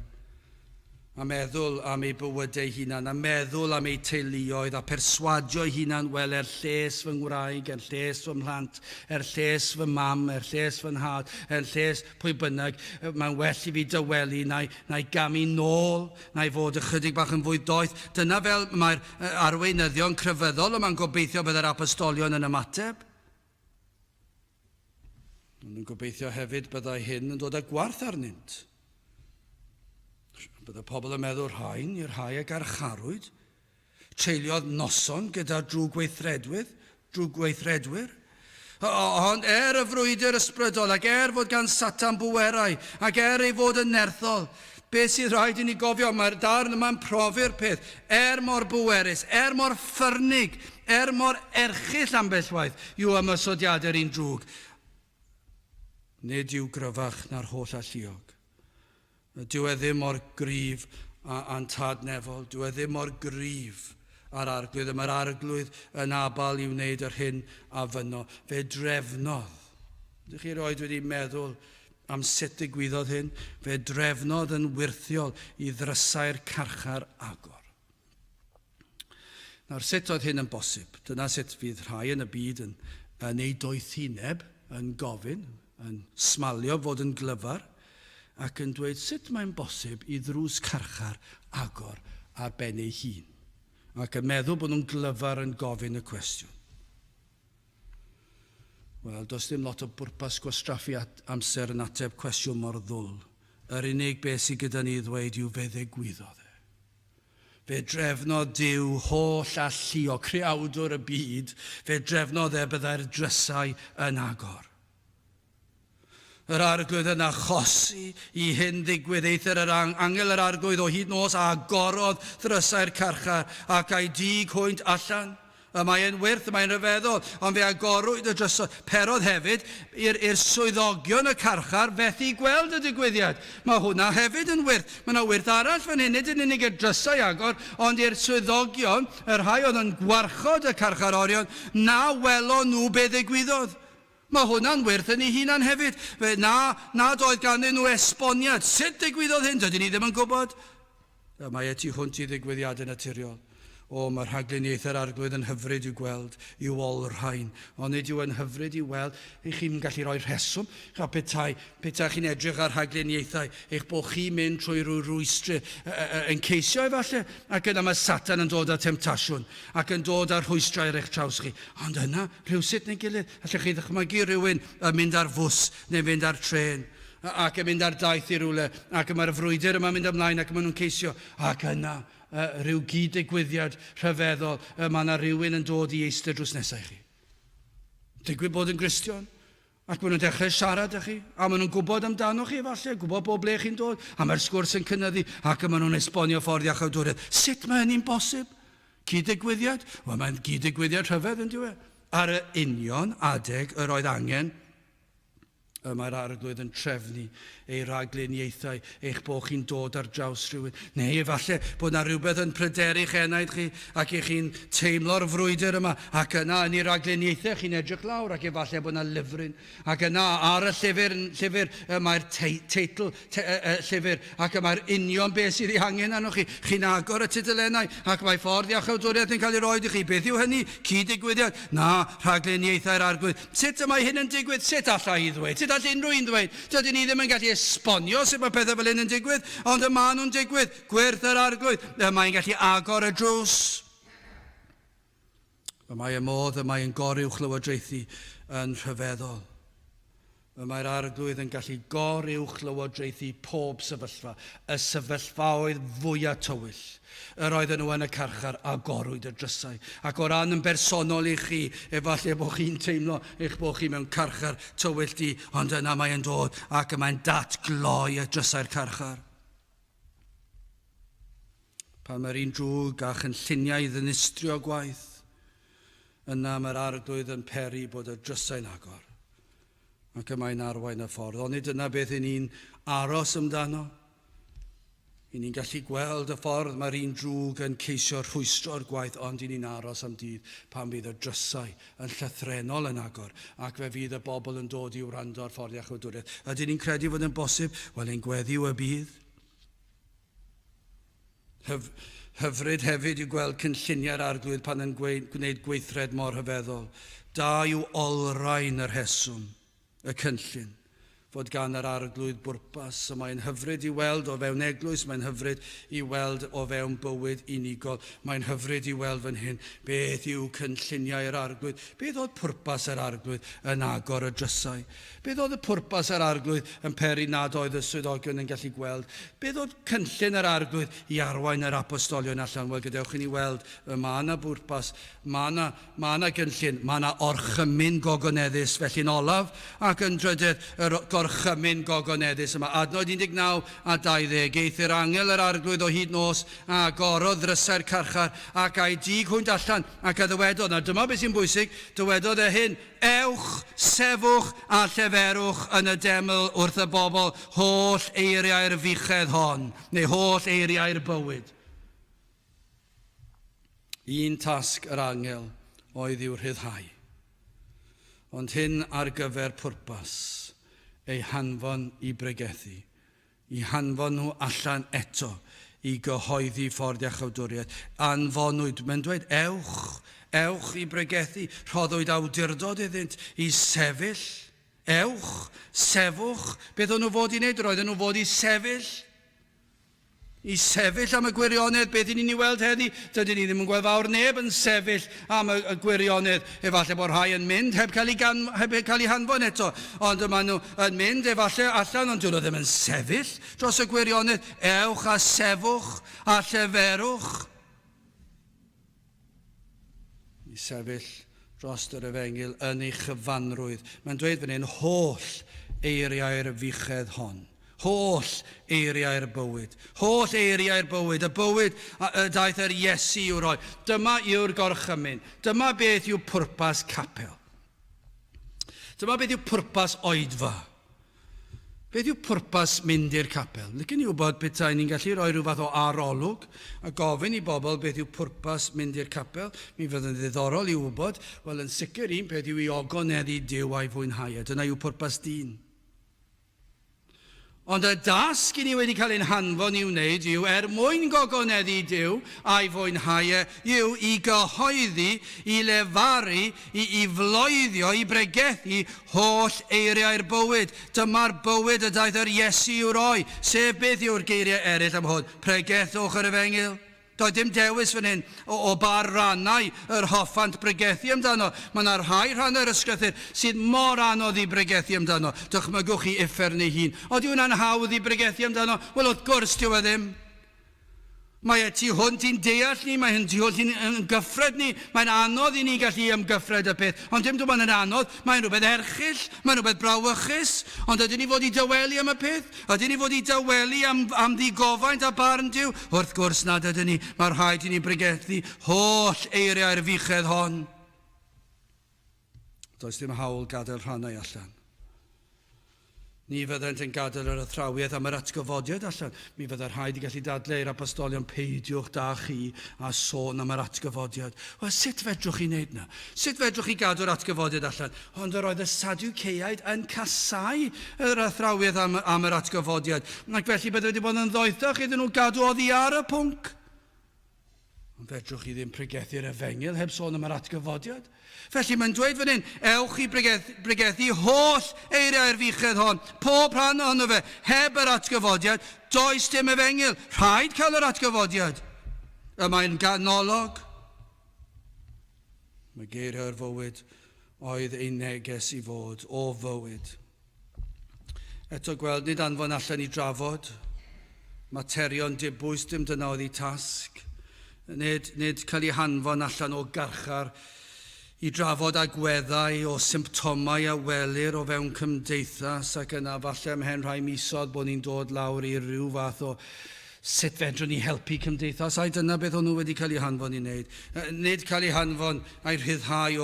a meddwl am ei bywydau hunan, a meddwl am ei teuluoedd, a perswadio hunan, wel, lles fy ngwraig, lles fy mhlant, lles fy mam, lles fy nhad, lles pwy bynnag, mae'n well i fi dywelu, na'i gamu nôl, na'i fod ychydig bach yn fwy doeth. Dyna fel mae'r arweinyddion crefyddol yma'n gobeithio byddai'r apostolion yn ymateb. Yn gobeithio hefyd byddai hyn yn dod â gwarth arnynt. Bydd y pobl yn meddwl rhain i'r rhai ag archarwyd, treuliodd noson gyda drwg weithredwyr. Ond y frwydr ysbrydol, ac fod gan Satan bwerau, ac ei fod yn nerthol, Be sydd rhaid i ni gofio, mae'r darn yma'n profi'r peth, mor bwerus, mor ffyrnig, mor erchill ambell waith, yw ymysodiadau'r un drwg. Nid yw gryfach na'r holl alluog. Dyw e ddim mor gryf a'n tadnefol, dyw e ddim mor gryf ar arglwydd, y mae'r arglwydd yn abal i wneud yr hyn a fyno. Fe drefnodd. Ydych chi roed wedi meddwl am sut digwyddodd hyn? Fe drefnodd yn wirthiol i ddrysau'r carchar agor. Nawr, sut oedd hyn yn bosib? Dyna sut fydd rhai yn y byd yn ei doethineb, yn gofyn, yn smalio fod yn glyfar, ac yn dweud sut mae'n bosib i ddrws carchar agor ar ben ei hun. Ac yn meddwl bod nhw'n glyfar yn gofyn y cwestiwn. Wel, does dim lot o bwrpas gwastraffu amser yn ateb cwestiwn mor ddwl. Yr unig beth sydd gyda ni ddweud yw fe ddigwyddodd e. Fe drefnodd Duw holl allu o creawdwr y byd, fe drefnodd e byddai'r drysau yn agor. Yr arglwydd yn achosi i hyn ddigwydd, eithir yr angel yr arglwydd o hyd nos a agorodd ddrysau'r carchar ac a'i dig hwynt allan. Mae'n wyrth, mae'n rhyfeddol, ond fe agorwyd y drysau. Perodd hefyd i'r swyddogion y carchar fethu gweld y digwyddiad. Mae hwnna hefyd yn wyrth. Mae yna wyrth arall fan hyn, nid yn unig y drysau agor, ond i'r swyddogion, yr rhai oedd yn gwarchod y carcharorion, na welon nhw be ddigwyddodd. Mae hwnna'n wyrth yn ei hunan hefyd. Na doedd ganddyn nhw esboniad. Sut digwyddodd hyn? Dydyn ni ddim yn gwybod. Mae e tu hwnt i ddigwyddiadau naturiol. Mae'r rhagluniaethau'r arglwydd yn hyfryd i'w gweld, i'w olrhain. Ond nid yw yn hyfryd i'w weld, eich chi'n gallu rhoi rheswm. Petai chi'n edrych ar rhagluniaethau, eich bod chi'n mynd trwy rwystru yn ceisio efallai, ac yna mae Satan yn dod â temtasiwn, ac yn dod â'r rhwystrau ar eich traws chi. Ond yna, rhywsut neu gilydd, allwch chi ddychmygu rhywun yn mynd ar fws neu fynd ar tren, ac yn mynd ar daith i rwle, ac mae'r frwydr yma'n mynd ymlaen, ac maen nhw'n ceisio, ac yna, rhyw gyd-digwyddiad rhyfeddol, mae yna rhywun yn dod i eistedd drws nesaf i chi. Digwydd bod yn Gristion, ac maen nhw'n dechrau siarad â chi, a maen nhw'n gwybod amdano chi efallai, gwybod bob ble chi'n dod, a mae'r sgwrs yn cynyddu, ac maen nhw'n esbonio ffordd iach awdwriaeth. Sut mae hynny'n bosib? Gyd-digwyddiad? Wel, mae'n gyd-digwyddiad rhyfedd yn diwedd. Ar y union adeg yr oedd angen, mae'r arglwydd yn trefnu ei ragluniaethau, eich bod chi'n dod ar draws rhywun. Neu efallai bod yna rhywbeth yn pryderu'ch enaid chi, ac eich chi'n teimlo'r frwydr yma, ac yna yn ei ragluniaethau chi'n edrych lawr, ac efallai bod yna lyfryn, ac yna ar y llyfr mae'r teitl llyfr, ac mae'r union beth sydd ei hangen arnoch chi. Chi'n agor y tudalennau, ac mae ffordd iachawdwriaeth yn cael ei roed i chi. Beth yw hynny? Cyd-digwyddiad? Na, ragluniaethau'r arglwydd. Sut mae hyn yn digwydd? Sut allai i ddweud? Sut all unrhyw un ddweud? Dydyn ni ddim yn gallu esbonio sut mae pethau fel hyn yn digwydd, ond y maen nhw'n digwydd. Gwyrth yr arglwydd. Mae'n gallu agor y drws. Mae y modd y mae'n goryw llywodraethu yn rhyfeddol. Mae'r arglwydd yn gallu goryw llywodraethu pob sefyllfa, y sefyllfaoedd fwyaf tywyll. Yr oedden nhw yn y carchar a gorwyd y drysau. Ac o ran yn bersonol i chi, efallai bod chi'n teimlo eich bod chi mewn carchar tywyll di, ond yna mae'n dod ac mae'n datgloi y drysau'r carchar. Pan mae'r un drwg a chynlluniau ddinistrio gwaith, yna mae'r arglwydd yn peri bod y drysau'n agor. Ac mae'n arwain y ffordd. Ond nid yna beth i ni'n aros amdano. I ni'n gallu gweld y ffordd mae'r un drwg yn ceisio rhwystro'r gwaith, ond i ni'n aros am dydd pan bydd y drysau yn llythrenol yn agor, ac fe fydd y bobl yn dod i wrando ar ffordd iachawdwriaeth. Ydyn ni'n credu fod yn bosib? Wel, ein gweddiw y bydd. Hyfryd hefyd i gweld cynlluniau'r arglwydd pan yn gwneud gweithred mor hyfeddol. Da yw olrhain yr rheswm, y cynllun, fod gan yr arglwydd bwrpas. So mae'n hyfryd i weld o fewn eglwys, mae'n hyfryd i weld o fewn bywyd unigol. Mae'n hyfryd i weld fan hyn beth yw cynlluniau yr arglwydd. Beth oedd pwrpas yr arglwydd yn agor y drysau? Beth oedd y pwrpas yr arglwydd yn peri nad oedd y swyddogion yn gallu gweld? Beth oedd cynllun yr arglwydd i arwain yr apostolion allan? Wel, gadewch i ni weld, mae yna bwrpas, mae yna cynllun, mae yna orchymyn gogoneddus felly'n olaf, ac yn drydydd, yr gorchymyn gogoneddus yma. Adnod 19 a 20. Geith yr angel yr arglwydd o hyd nos a agorodd ddrysau'r carchar ac a'i dig hwynt allan ac a ddywedodd. A dyma beth sy'n bwysig, dywedodd e hyn, ewch, sefwch a lleferwch yn y deml wrth y bobl holl eiriau'r fichedd hon, neu holl eiriau'r bywyd. Un tasg yr angel oedd i'w rhyddhau. Ond hyn ar gyfer pwrpas, eu hanfon i bregethu, i hanfon nhw allan eto, i gyhoeddi ffordd iachawdwriaeth. Anfonwyd, mae'n dweud, ewch i bregethu, rhoddwyd awdurdod iddynt i sefyll, ewch, sefwch, beth o'n nhw fod i wneud, roedden nhw fod i sefyll am y gwirionedd, beth ni'n ei weld heddi, dydyn ni ddim yn gweld fawr neb yn sefyll am y gwirionedd, efallai bod rhai yn mynd heb cael ei hanfon eto, ond yma nhw yn mynd efallai allan, ond dyn nhw ddim yn sefyll dros y gwirionedd. Ewch a sefwch a lleferwch i sefyll dros yr Efengil yn ei chyfanrwydd. Mae'n dweud fan hyn, holl eiriau'r fichedd hon. Holl eiriau'r bywyd. Holl eiriau'r bywyd. Y bywyd daeth yr Iesu i'w roi. Dyma yw'r gorchymyn. Dyma beth yw pwrpas capel. Dyma beth yw pwrpas oedfa. Beth yw pwrpas mynd i'r capel? Lycyn ni wybod beth ni'n gallu rhoi rhyw fath o arolwg a gofyn i bobl beth yw pwrpas mynd i'r capel. Mi fydd yn ddiddorol i wybod, wel yn sicr un beth yw i ogoneddu Duw a'i fwynhau. Dyna yw pwrpas dyn. Ond y dasg i ni wedi cael ein hanfon i'w wneud yw, mwyn gogoneddu Duw a'i fwynhau yw i gyhoeddi, i lefaru, i floeddio, i bregethu holl eiriau'r bywyd. Dyma'r bywyd y daeth yr Iesu i'w roi. Sef beth yw'r geiriau eraill am hwn? Pregethwch yr Efengil. Doedd dim dewis fan hyn o bar rannau yr hoffant bregethu amdano. Mae yna rhai rhannau'r ysgrythur sydd mor anodd i bregethu amdano. Dychmygwch chi uffer neu hun. Oeddi hwnna'n hawdd i bregethu amdano? Wel, wrth gwrs dyw e ddim. Mae tu hwnt i'n deall ni, mae tu hwnt i'n gyffred ni. Mae'n anodd i ni gallu ymgyffred y peth. Ond dim dwi'n anodd, mae'n rhywbeth erchill, mae'n rhywbeth brawychus. Ond ydyn ni fod i dywelu am y peth? Ydyn ni fod i dywelu am ddigofaint a barn Duw? Wrth gwrs nad ydyn ni. Mae rhaid i ni bregethu holl eiriau'r fichedd hon. Does dim hawl gadael rhannau allan. Ni fyddent yn gadael yr athrawiaeth am yr atgyfodiad allan. Mi fyddai'r rhaid i gallu dadlau i'r apostolion, peidiwch da chi a sôn am yr atgyfodiad. Wel, sut fedrwch chi wneud na? Sut fedrwch chi gadw'r atgyfodiad allan? Ond yr oedd y Sadwceaid yn casau yr athrawiaeth am yr atgyfodiad. Ac felly bydde wedi bod yn ddoethach iddyn nhw gadw oddi ar y pwnc. Ond fedrwch chi ddim pregethu'r Efengil heb sôn am yr atgyfodiad. Felly mae'n dweud fan hyn, ewch i bregethu holl eiriau'r fichedd hon, pob rhan ohono fe, heb yr atgyfodiad, does dim Efengil, rhaid cael yr atgyfodiad. Y mae'n ganolog. Mae Geiriau'r fywyd oedd ei neges i fod o fywyd. Eto gweld, nid anfon allan i drafod, materion dibwys dim dyna oedd ei tasg, nid cael ei hanfon allan o garchar, i drafod agweddau o symptomau a welir o fewn cymdeithas ac yna falle ymhen rhai misoedd bod ni'n dod lawr i ryw fath o sut fedrwn ni helpu cymdeithas, a dyna beth o'n nhw wedi cael ei hanfon i wneud. Nid cael ei hanfon a'i rhyddhau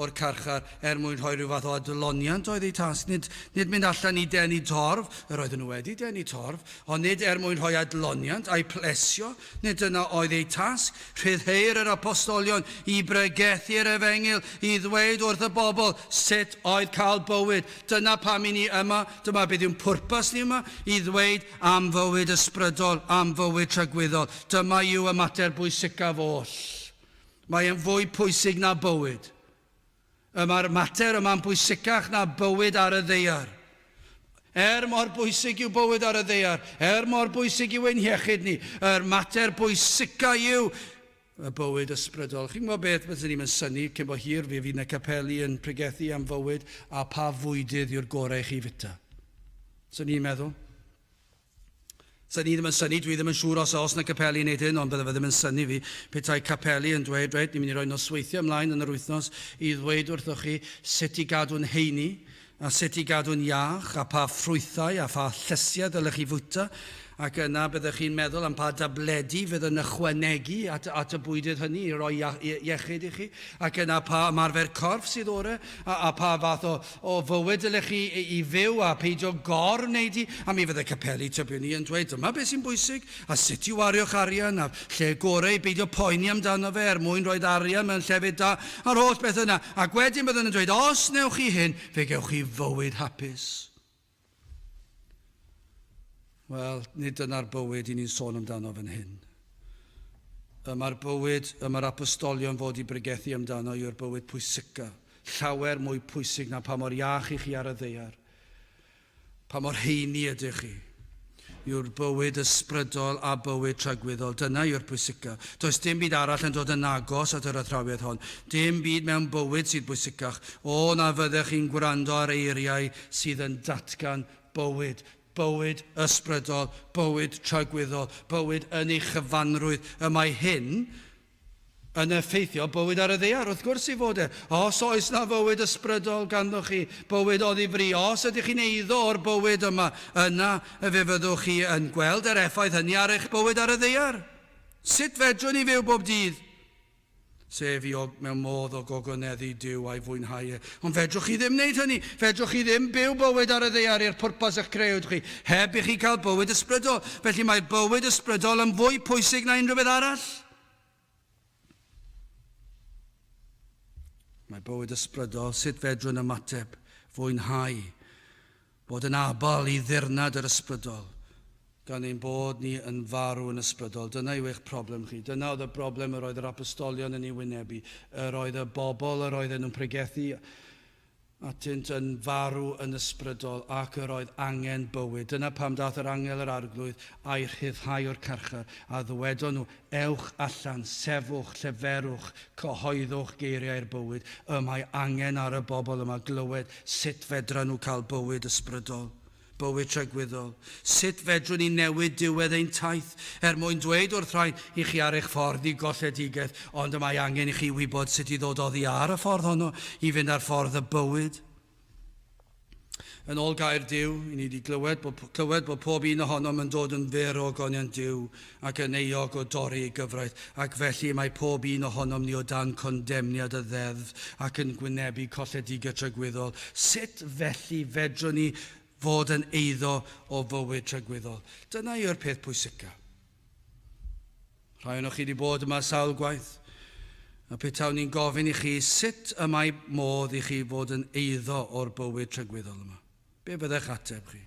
o'r carchar mwyn rhoi rhyw fath o adloniant oedd ei tasg. Nid mynd allan i denu torf, yr oedden nhw wedi denu torf, ond nid mwyn rhoi adloniant a'i plesio, nid dyna oedd ei tasg. Rhyddhau'r yr apostolion i bregethu'r Efengil, i ddweud wrth y bobl sut oedd cael bywyd. Dyna pam i ni yma, dyma beth yw'n pwrpas ni yma, i ddweud am fywyd ysbrydol, am fywyd tragwyddol. Dyma yw y mater bwysicaf oll. Mae'n fwy pwysig na bywyd. Mae'r mater yma'n bwysicach na bywyd ar y ddaear. Mor bwysig yw bywyd ar y ddaear, mor bwysig yw ein iechyd ni, mater bwysicaf yw y bywyd ysbrydol. Chi'n gwybod beth byddwn ni'n synnu cyn bo hir fe fydd na capeli yn pregethu am fywyd a pa fwydydd yw'r gorau chi fita. So ni'n meddwl? So ni ddim yn synnu, dwi ddim yn siŵr os na capeli yn neud hyn, ond bydde fe ddim yn synnu fi. Petai capeli yn dweud, reit, ni'n mynd i roi nosweithio ymlaen yn yr wythnos i ddweud wrthoch chi sut i gadw'n heini a sut I gadw'n iach, a pa ffrwythau a pha llysiau dylech chi fwyta, ac yna byddwch chi'n meddwl am pa dabledi fydd yn ychwanegu at y bwydydd hynny I roi iechyd I chi, ac yna pa ymarfer corff sydd o'r a pa fath o fywyd dylech chi I fyw a peidio wneud I, a mi fydd y capeli tybiwn ni yn dweud, dyma beth sy'n bwysig, a sut I wario'ch arian, a lle gorau I beidio poeni amdano fe mwyn roed arian mewn llefydd da, a'r holl beth yna, ac wedyn byddwn yn dweud, os newch chi hyn, fe gewch chi fywyd hapus. Wel, nid yna'r bywyd I ni'n sôn amdano fan hyn. Yma'r bywyd, yma'r apostolion fod I bregethu amdano yw'r bywyd pwysica. Llawer mwy pwysig na pa mor iach I chi ar y ddaear. Pa mor heini ydych chi. Yw'r bywyd ysbrydol a bywyd tragwyddol. Dyna yw'r pwysica. Does dim byd arall yn dod yn agos at yr athrawiad hon. Dim byd mewn bywyd sydd bwysicach. O na fyddech chi'n gwrando ar eiriau sydd yn datgan bywyd. Bywyd ysbrydol, bywyd tragwyddol, bywyd yn ei chyfanrwydd. Y mae hyn yn effeithio bywyd ar y ddaear. Wrth gwrs I fod Os oes na fywyd ysbrydol ganddoch chi, bywyd o ddifri, os ydych chi'n eiddo o'r bywyd yma, yna fe fyddwch chi yn gweld yr effaith hynny ar eich bywyd ar y ddaear. Sut fedrwn ni fyw bob dydd? Sef I mewn modd o gogoneddu Duw a'i fwynhau. Ond fedrwch chi ddim wneud hynny. Fedrwch chi ddim byw bywyd ar y ddaear i'r pwrpas eich crewd chi. Heb I chi cael bywyd ysbrydol. Felly mae bywyd ysbrydol yn fwy pwysig na unrhyw beth arall. Mae bywyd ysbrydol, sut fedrwn ymateb, fwynhau, bod yn abal I ddirnad yr ysbrydol. Gan ein bod ni yn farw yn ysbrydol. Dyna yw eich problem chi. Dyna oedd y broblem yr oedd yr apostolion yn ei wynebu. Yr oedd y bobl yr oedden nhw'n pregethu atynt yn farw yn ysbrydol ac yr oedd angen bywyd. Dyna pam dath yr angel yr arglwydd a'i rhyddhau o'r carchar a ddwedon nhw, ewch allan, sefwch, lleferwch, cyhoeddwch geiriau'r bywyd. Mae angen ar y bobl yma glywed sut fedra nhw cael bywyd ysbrydol. Bywyd tragwyddol. Sut fedrwn ni newid diwedd ein taith mwyn dweud wrth rhain I chi ar eich ffordd I golledigaeth, ond mae angen I chi wybod sut I ddod oddi ar y ffordd honno I fynd ar ffordd y bywyd. Yn ôl gair Duw, I ni wedi clywed bod pob un ohonom yn dod yn fyr o gonion Duw ac yn euog o dorri I gyfraith, ac felly mae pob un ohonom ni o dan condemniad y ddeddf ac yn gwynebu colledigaeth tragwyddol. Sut felly fedrwn ni fod yn eiddo o fywyd tragwyddol? Dyna yw'r peth pwysica. Rhai o'ch chi wedi bod yma sawl gwaith, a petawn ni'n gofyn I chi sut y mae modd I chi fod yn eiddo o'r bywyd tragwyddol yma. Be fydda'ch ateb chi?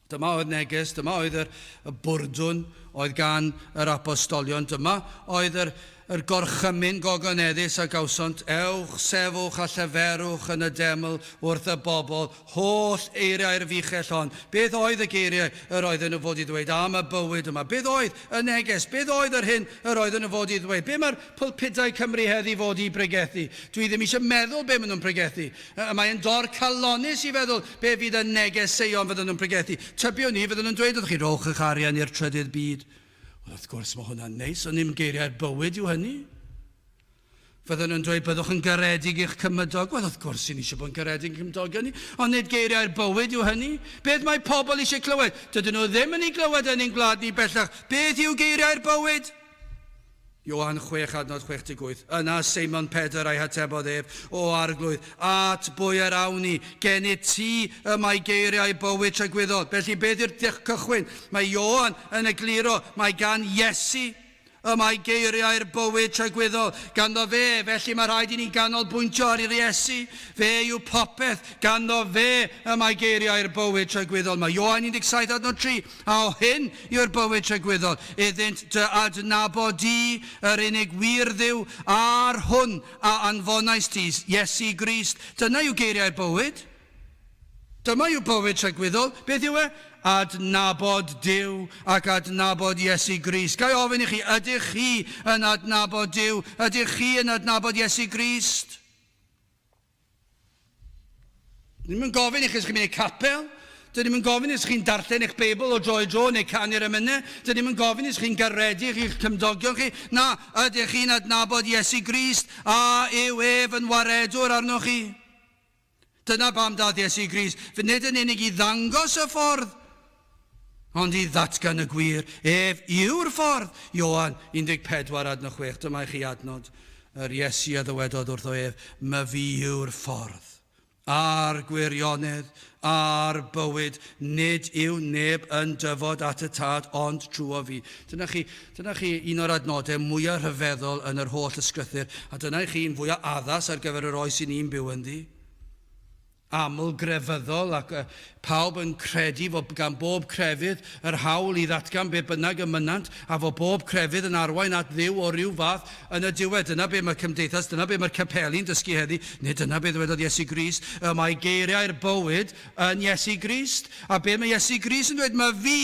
Dyma oedd neges, dyma oedd y bwrdwn oedd gan yr apostolion, dyma oedd yr gorchymyn gogoneddus a gawsont, ewch, sefwch a lleferwch yn y deml wrth y bobl, holl eiriau'r fichell hon. Beth oedd y geiriau yr oedden nhw fod I ddweud am y bywyd yma? Beth oedd y neges? Beth oedd yr hyn yr oedden nhw fod I ddweud? Be mae'r pwlpidau Cymru heddi fod I bregethu? Dwi ddim eisiau meddwl be maen nhw'n pregethu. Mae'n dor calonus I feddwl be fydd y negeseuon fydden nhw'n pregethu. Tybiwn ni fydden nhw'n dweud, ydych chi rowch eich arian i'r trydydd byd. Wrth gwrs mae hwnna'n neis, ond ddim geiriau'r bywyd yw hynny. Fydden nhw'n dweud byddwch yn garedig i'ch cymydog. Wel, wrth gwrs sy'n eisiau bod yn garedig i'ch cymydog hynny, ond nid geiriau'r bywyd yw hynny. Beth mae pobl eisiau clywed? Dydyn nhw ddim yn ei glywed yn ein gwlad ni bellach. Beth yw geiriau'r bywyd? Iohan 6:68. Yna Seimon Pedr a'i hatebodd o arglwydd, at bwy yr awn ni, gennyt ti y mae geiriau bywyd tragwyddol. Felly beth yw'r cychwyn? Mae Iohan yn egluro, mae gan Iesu y mae geiriau'r bywyd tragwyddol. Ganddo fe, felly mae rhaid I ni ganolbwyntio ar Iesu. Fe yw popeth, ganddo fe y mae geiriau'r bywyd tragwyddol. Mae Iohan 17:3, a o hyn yw'r bywyd tragwyddol. Iddynt dy adnabod di yr unig wir Dduw ar hwn a anfonais ti, Iesu Grist. Dyna yw geiriau'r bywyd. Dyma yw bywyd tragwyddol. Beth yw e? Adnabod Duw ac adnabod Iesu Grist. Gai ofyn I chi, ydych chi yn adnabod Duw? Ydych chi yn adnabod Iesu Grist? Ddim yn gofyn I chi os chi'n mynd I capel. Dyn ni'n gofyn os chi'n darllen eich Beibl o dro I dro neu canu'r emynau. Dyn ni'n gofyn os chi'n garedig i'ch cymdogion chi. Na, ydych chi'n adnabod Iesu Grist a yw ef yn waredwr arnoch chi? Dyna pam dath Iesu Grist, fe nid yn unig I ddangos y ffordd, ond I ddatgan y gwir, ef yw'r ffordd. Ioan 14:6, dyma I chi adnod. Yr Iesu a ddywedodd wrtho ef, my fi yw'r ffordd, a'r gwirionedd, a'r bywyd, nid yw neb yn dyfod at y tad, ond trwy fi. Dyna chi un o'r adnodau mwyaf rhyfeddol yn yr holl ysgrythur, a dyna chi un fwyaf addas ar gyfer yr oes I ni'n byw ynddi. Aml grefyddol ac pawb yn credu fod gan bob crefydd yr hawl I ddatgan be bynnag y mynant a fod bob crefydd yn arwain at ddiw o ryw fath yn y diwedd. Dyna be mae cymdeithas, dyna be mae'r capeli'n dysgu heddi, neu dyna be ddywedodd Iesu Grist. Mae geiriau'r bywyd yn Iesu Grist, a be mae Iesu Grist yn dweud, mae fi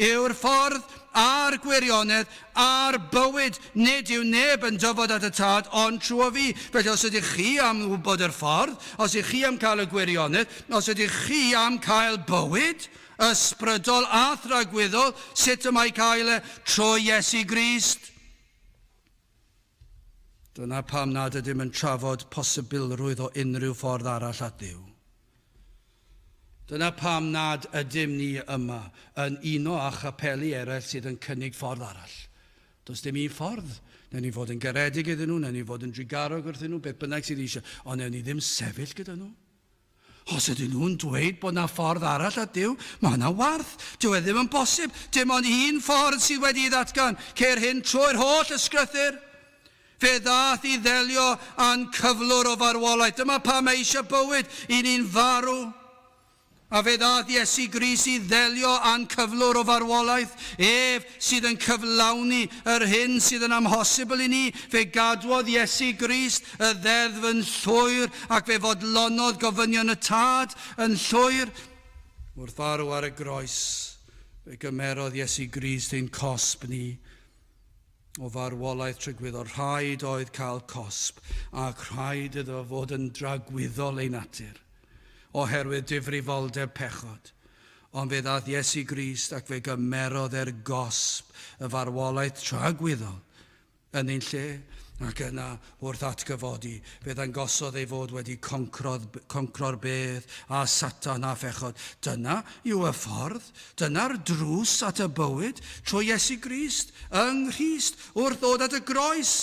yw'r ffordd a'r gwirionedd, a'r bywyd, nid yw neb yn dyfod at y tad, ond trwy fi. Felly os ydych chi am wybod yr ffordd, os ydych chi am cael y gwirionedd, os ydych chi am cael bywyd, ysbrydol a thragwyddol, sut y mae cael trwy Iesu Grist? Dyna pam nad ydym yn trafod posibilrwydd o unrhyw ffordd arall at Dduw. Dyna pam nad ydym ni yma yn uno â chapeli eraill sydd yn cynnig ffordd arall. Does dim un ffordd. Newn ni fod yn garedig iddyn nhw, newn ni fod yn drigarog wrthyn nhw, beth bynnag sydd eisiau, ond newn ni ddim sefyll gyda nhw. Os ydyn nhw'n dweud bod yna ffordd arall at Dduw, mae yna warth. Dyw e ddim yn bosib. Dim ond un ffordd sydd wedi ei ddatgan, ceir hyn trwy'r holl ysgrythur. Fe ddath I ddelio a'n cyflwr o farwolaeth. Dyma pam eisiau bywyd I ni'n farw. A fe ddath Iesu Grist I ddelio a'n cyflwr o farwolaeth, ef sydd yn cyflawni yr hyn sydd yn amhosibl I ni. Fe gadwodd Iesu Grist y ddeddf yn llwyr ac fe fodlonodd gofynion y tad yn llwyr. Wrth farw ar y groes, fe gymerodd Iesu Grist ein cosb ni o farwolaeth trygwyddol. Rhaid oedd cael cosb ac rhaid iddo fod yn dragwyddol ei natur, oherwydd difrifoldeb pechod. Ond fe ddath Iesu Grist ac fe gymerodd gosb y farwolaeth tragwyddol yn ein lle, ac yna wrth atgyfodi fe ddangosodd ei fod wedi concro'r bedd a Satan a phechod. Dyna yw y ffordd, dyna'r drws at y bywyd trwy Iesu Grist, yng Nghrist, wrth ddod at y groes.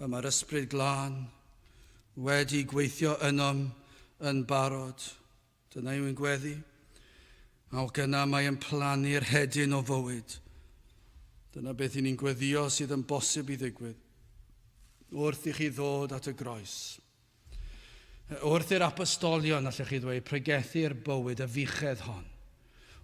Mae'r ysbryd glân wedi gweithio ynom yn barod. Dyna yw yn gweddi. Ac yna mae yn plannu'r hedyn o fywyd. Dyna beth I ni'n gweddio sydd yn bosib I ddigwydd. Wrth I chi ddod at y groes. Wrth i'r apostolion, allech chi ddweud, pregethu'r bywyd y fichedd hon.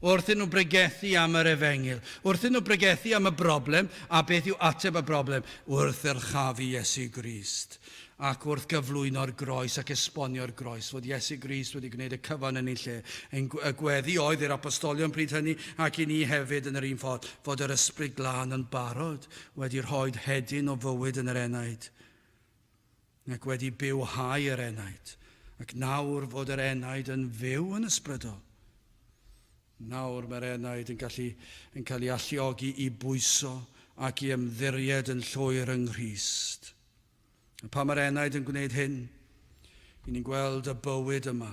Wrth nhw bregethu am yr efengil. Wrth nhw bregethu am y broblem, a beth yw ateb y broblem? Wrth i'r chafu Iesu Grist. Ac wrth gyflwyno'r groes ac esbonio'r groes, fod Iesu Grist wedi gwneud y cyfan yn ei lle. Y gweddi oedd i'r apostolion pryd hynny, ac I ni hefyd yn yr un ffordd, fod yr ysbryd glân yn barod, wedi rhoi hedyn o fywyd yn yr enaid, ac wedi bywhau yr enaid, ac nawr fod yr enaid yn fyw yn ysbrydol. Nawr mae'r enaid yn cael ei alluogi I bwyso ac I ymddiried yn llwyr yng Nghrist. Pa mae'r enaid yn gwneud hyn, I ni'n gweld y bywyd yma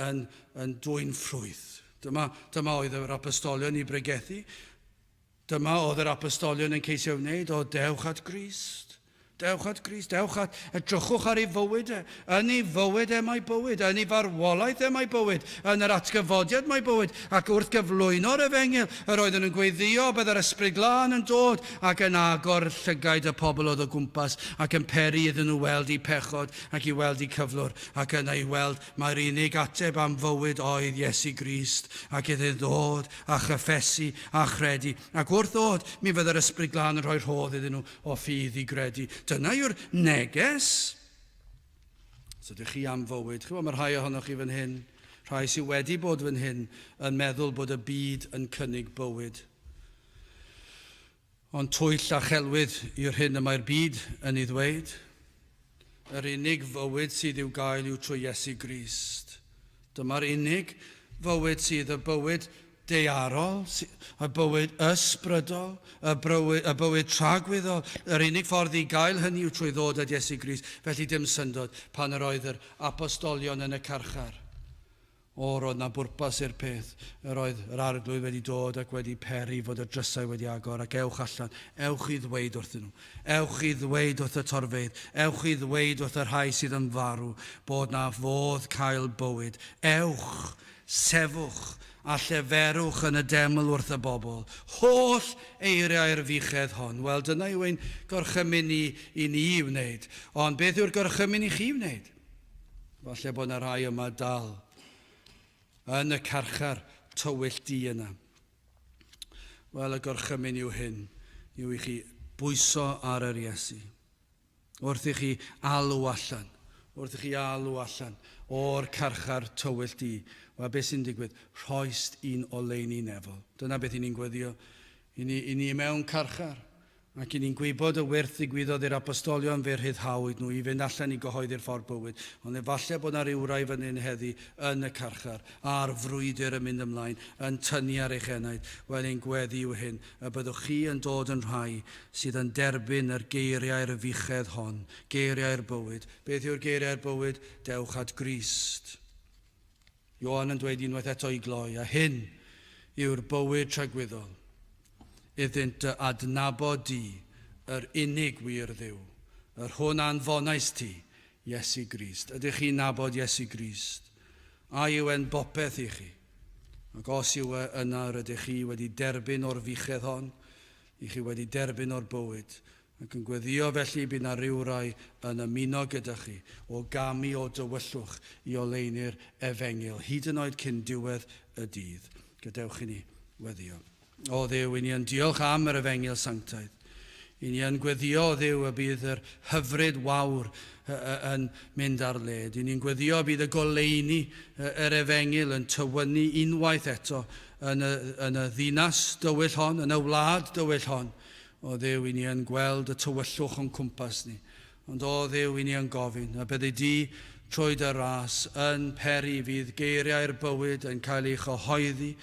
yn dwyn ffrwyth. Dyma oedd yr apostolion I bregethu. Dyma oedd yr apostolion yn ceisio wneud, o dewch at Grist. Dewch at Grist, dewch at, edrychwch ar ei fywyd e. Yn ei fywyd mae bywyd, yn ei farwolaeth mae bywyd, yn yr atgyfodiad mae bywyd, ac wrth gyflwyno'r efengil, yr oedden nhw'n gweithio bydd yr ysbryd glân yn dod, ac yn agor llygaid y pobl oedd o gwmpas, ac yn peri iddyn nhw weld I pechod, ac I weld I cyflwr, ac yna I weld mae'r unig ateb am fywyd oedd Iesu Grist, ac iddi ddod a chyffesu a chredu. Ac wrth ddod, mi fydd yr ysbryd glân yn rhoi rhodd iddyn nhw o ffydd I gredu. Dyna yw'r neges. So ydych chi am fywyd. Chybod, mae rhai ohonoch chi fan hyn, rhai sydd wedi bod fan hyn, yn meddwl bod y byd yn cynnig bywyd. Ond twyll a chelwydd yw'r hyn y mae'r byd yn ei ddweud. Yr unig fywyd sydd i'w gael yw trwy Iesu Grist. Dyma'r unig fywyd sydd y bywyd daearol, y bywyd ysbrydol, y bywyd tragwyddol. Yr unig ffordd i gael hynny yw trwy ddod at Iesu Grist. Felly dim syndod pan yr oedd yr apostolion yn y carchar. Roedd na bwrpas i'r peth. Yr oedd yr arglwydd wedi dod ac wedi peri fod y drysau wedi agor ac ewch allan. Ewch i ddweud wrthyn nhw. Ewch i ddweud wrth y torfeydd. Ewch i ddweud wrth y rhai sydd yn farw bod na fodd cael bywyd. Ewch, sefwch a lleferwch yn y deml wrth y bobl. Holl eiriau'r fichedd hon. Wel, dyna yw ein gorchymyn i ni i wneud. Ond beth yw'r gorchymyn i chi wneud? Falle bod yna rhai yma dal yn y carchar tywyll di yna. Wel, y gorchymyn yw hyn, yw i chi bwyso ar yr Iesu. Wrth i chi alw allan, o'r carchar tywyll di. Wel, beth sy'n digwydd? Rhoist un oleuni nefol. Dyna beth i ni'n gweddio. I ni mewn carchar. Ac i ni'n gwybod y wyrth ddigwyddodd i'r apostolion fe rhyddhawyd nhw i fynd allan i gyhoeddi'r ffordd bywyd. Ond efallai bod yna ryw rai fan hyn heddi yn y carchar, a'r frwydr yn mynd ymlaen, yn tynnu ar eich enaid. Wel, ein gweddi yw hyn, y byddwch chi yn dod yn rhai sydd yn derbyn yr geiriau'r fichedd hon, geiriau'r bywyd. Beth yw'r geiriau'r bywyd? Dewch at Grist. Ioan yn dweud unwaith eto i gloi, a hyn yw'r bywyd tragwyddol. Iddynt dy adnabod di, yr unig wir Dduw, yr hwn anfonais ti, Iesu Grist. Ydych chi'n nabod Iesu Grist? A yw e'n bopeth i chi? Ac os yw yna, rydych chi wedi derbyn o'r fichedd hon, i chi wedi derbyn o'r bywyd, ac yn gweddio felly bydd na ryw rai yn ymuno gyda chi o gamu o dywyllwch i oleuni'r efengil, hyd yn oed cyn diwedd y dydd. Gadewch i ni weddio. O Dduw, i ni yn diolch am yr efengil sanctaidd. I ni yn gweddio, o Dduw, y bydd yr hyfryd wawr yn mynd ar led. I ni'n gweddio bydd y goleuni yr efengil yn tywynu unwaith eto yn y ddinas dywyll hon, yn y wlad dywyll hon. O Dduw, i ni yn gweld y tywyllwch o'n cwmpas ni. Ond o Dduw, i ni yn gofyn, a bydde di trwy dy ras yn peri fydd geiriau'r bywyd yn cael ei chyhoeddi,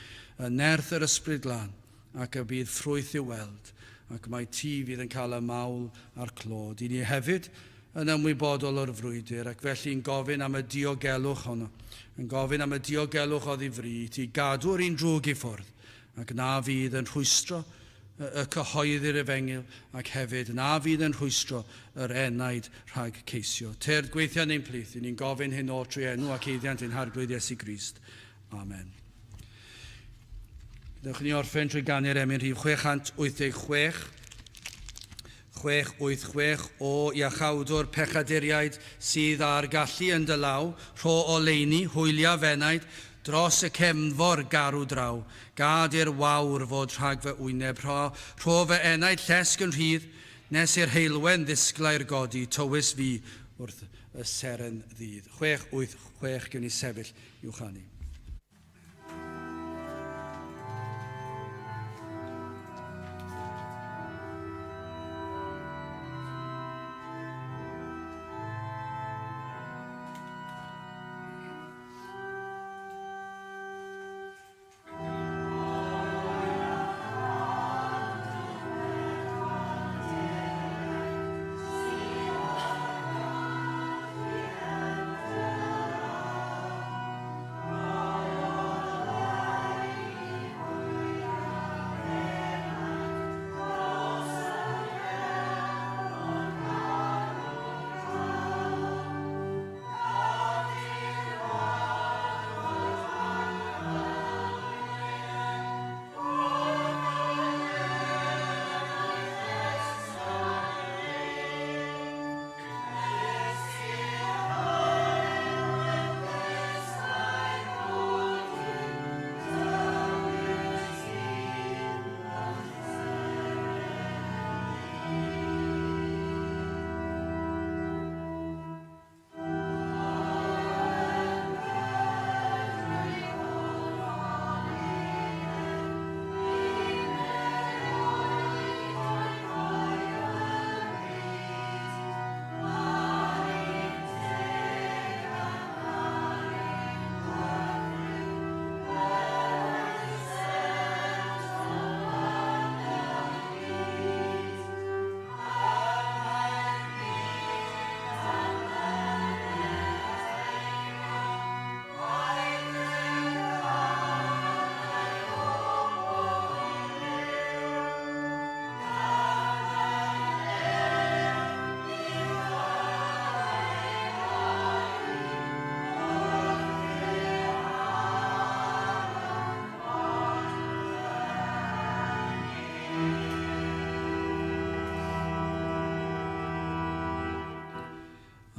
yn nerth yr ysbryd glân, ac y bydd ffrwyth i'w weld, ac mae ti fydd yn cael y mawl a'r clod. I ni hefyd yn ymwybodol o'r frwydr, ac felly'n gofyn am y diogelwch honno, yn gofyn am y diogelwch o ddifri, ti gadw'r un drwg i ffwrdd, ac na fydd yn rhwystro y cyhoeddi'r efengil, ac hefyd na fydd yn rhwystro yr enaid rhag ceisio. Terd gweithiau ein plith, i ni'n gofyn hyn o trwy enw ac eiddiant ein harglwydd Iesu Grist. Amen. Dewch ni orffen trwy ganu'r emyn rhif 686, 686 o iachawdwr pechaduriaid sydd ar gallu yn dy law, rho oleuni, hwyliau fenaid, dros y cefnfor garw draw, gad i'r wawr fod rhag fy wyneb, rho fy enaid llesg yn rhydd, nes i'r heilwen ddisglau'r godi, tywys fi wrth y seren ddydd. 686 gyda ni sefyll i'w chanu.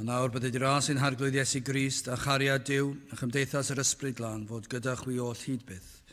A nawr bydd ydi ras ein harglwydd Iesu Grist a chariad Duw a chymdeithas yr ysbryd glân fod gyda chwi oll hyd byth.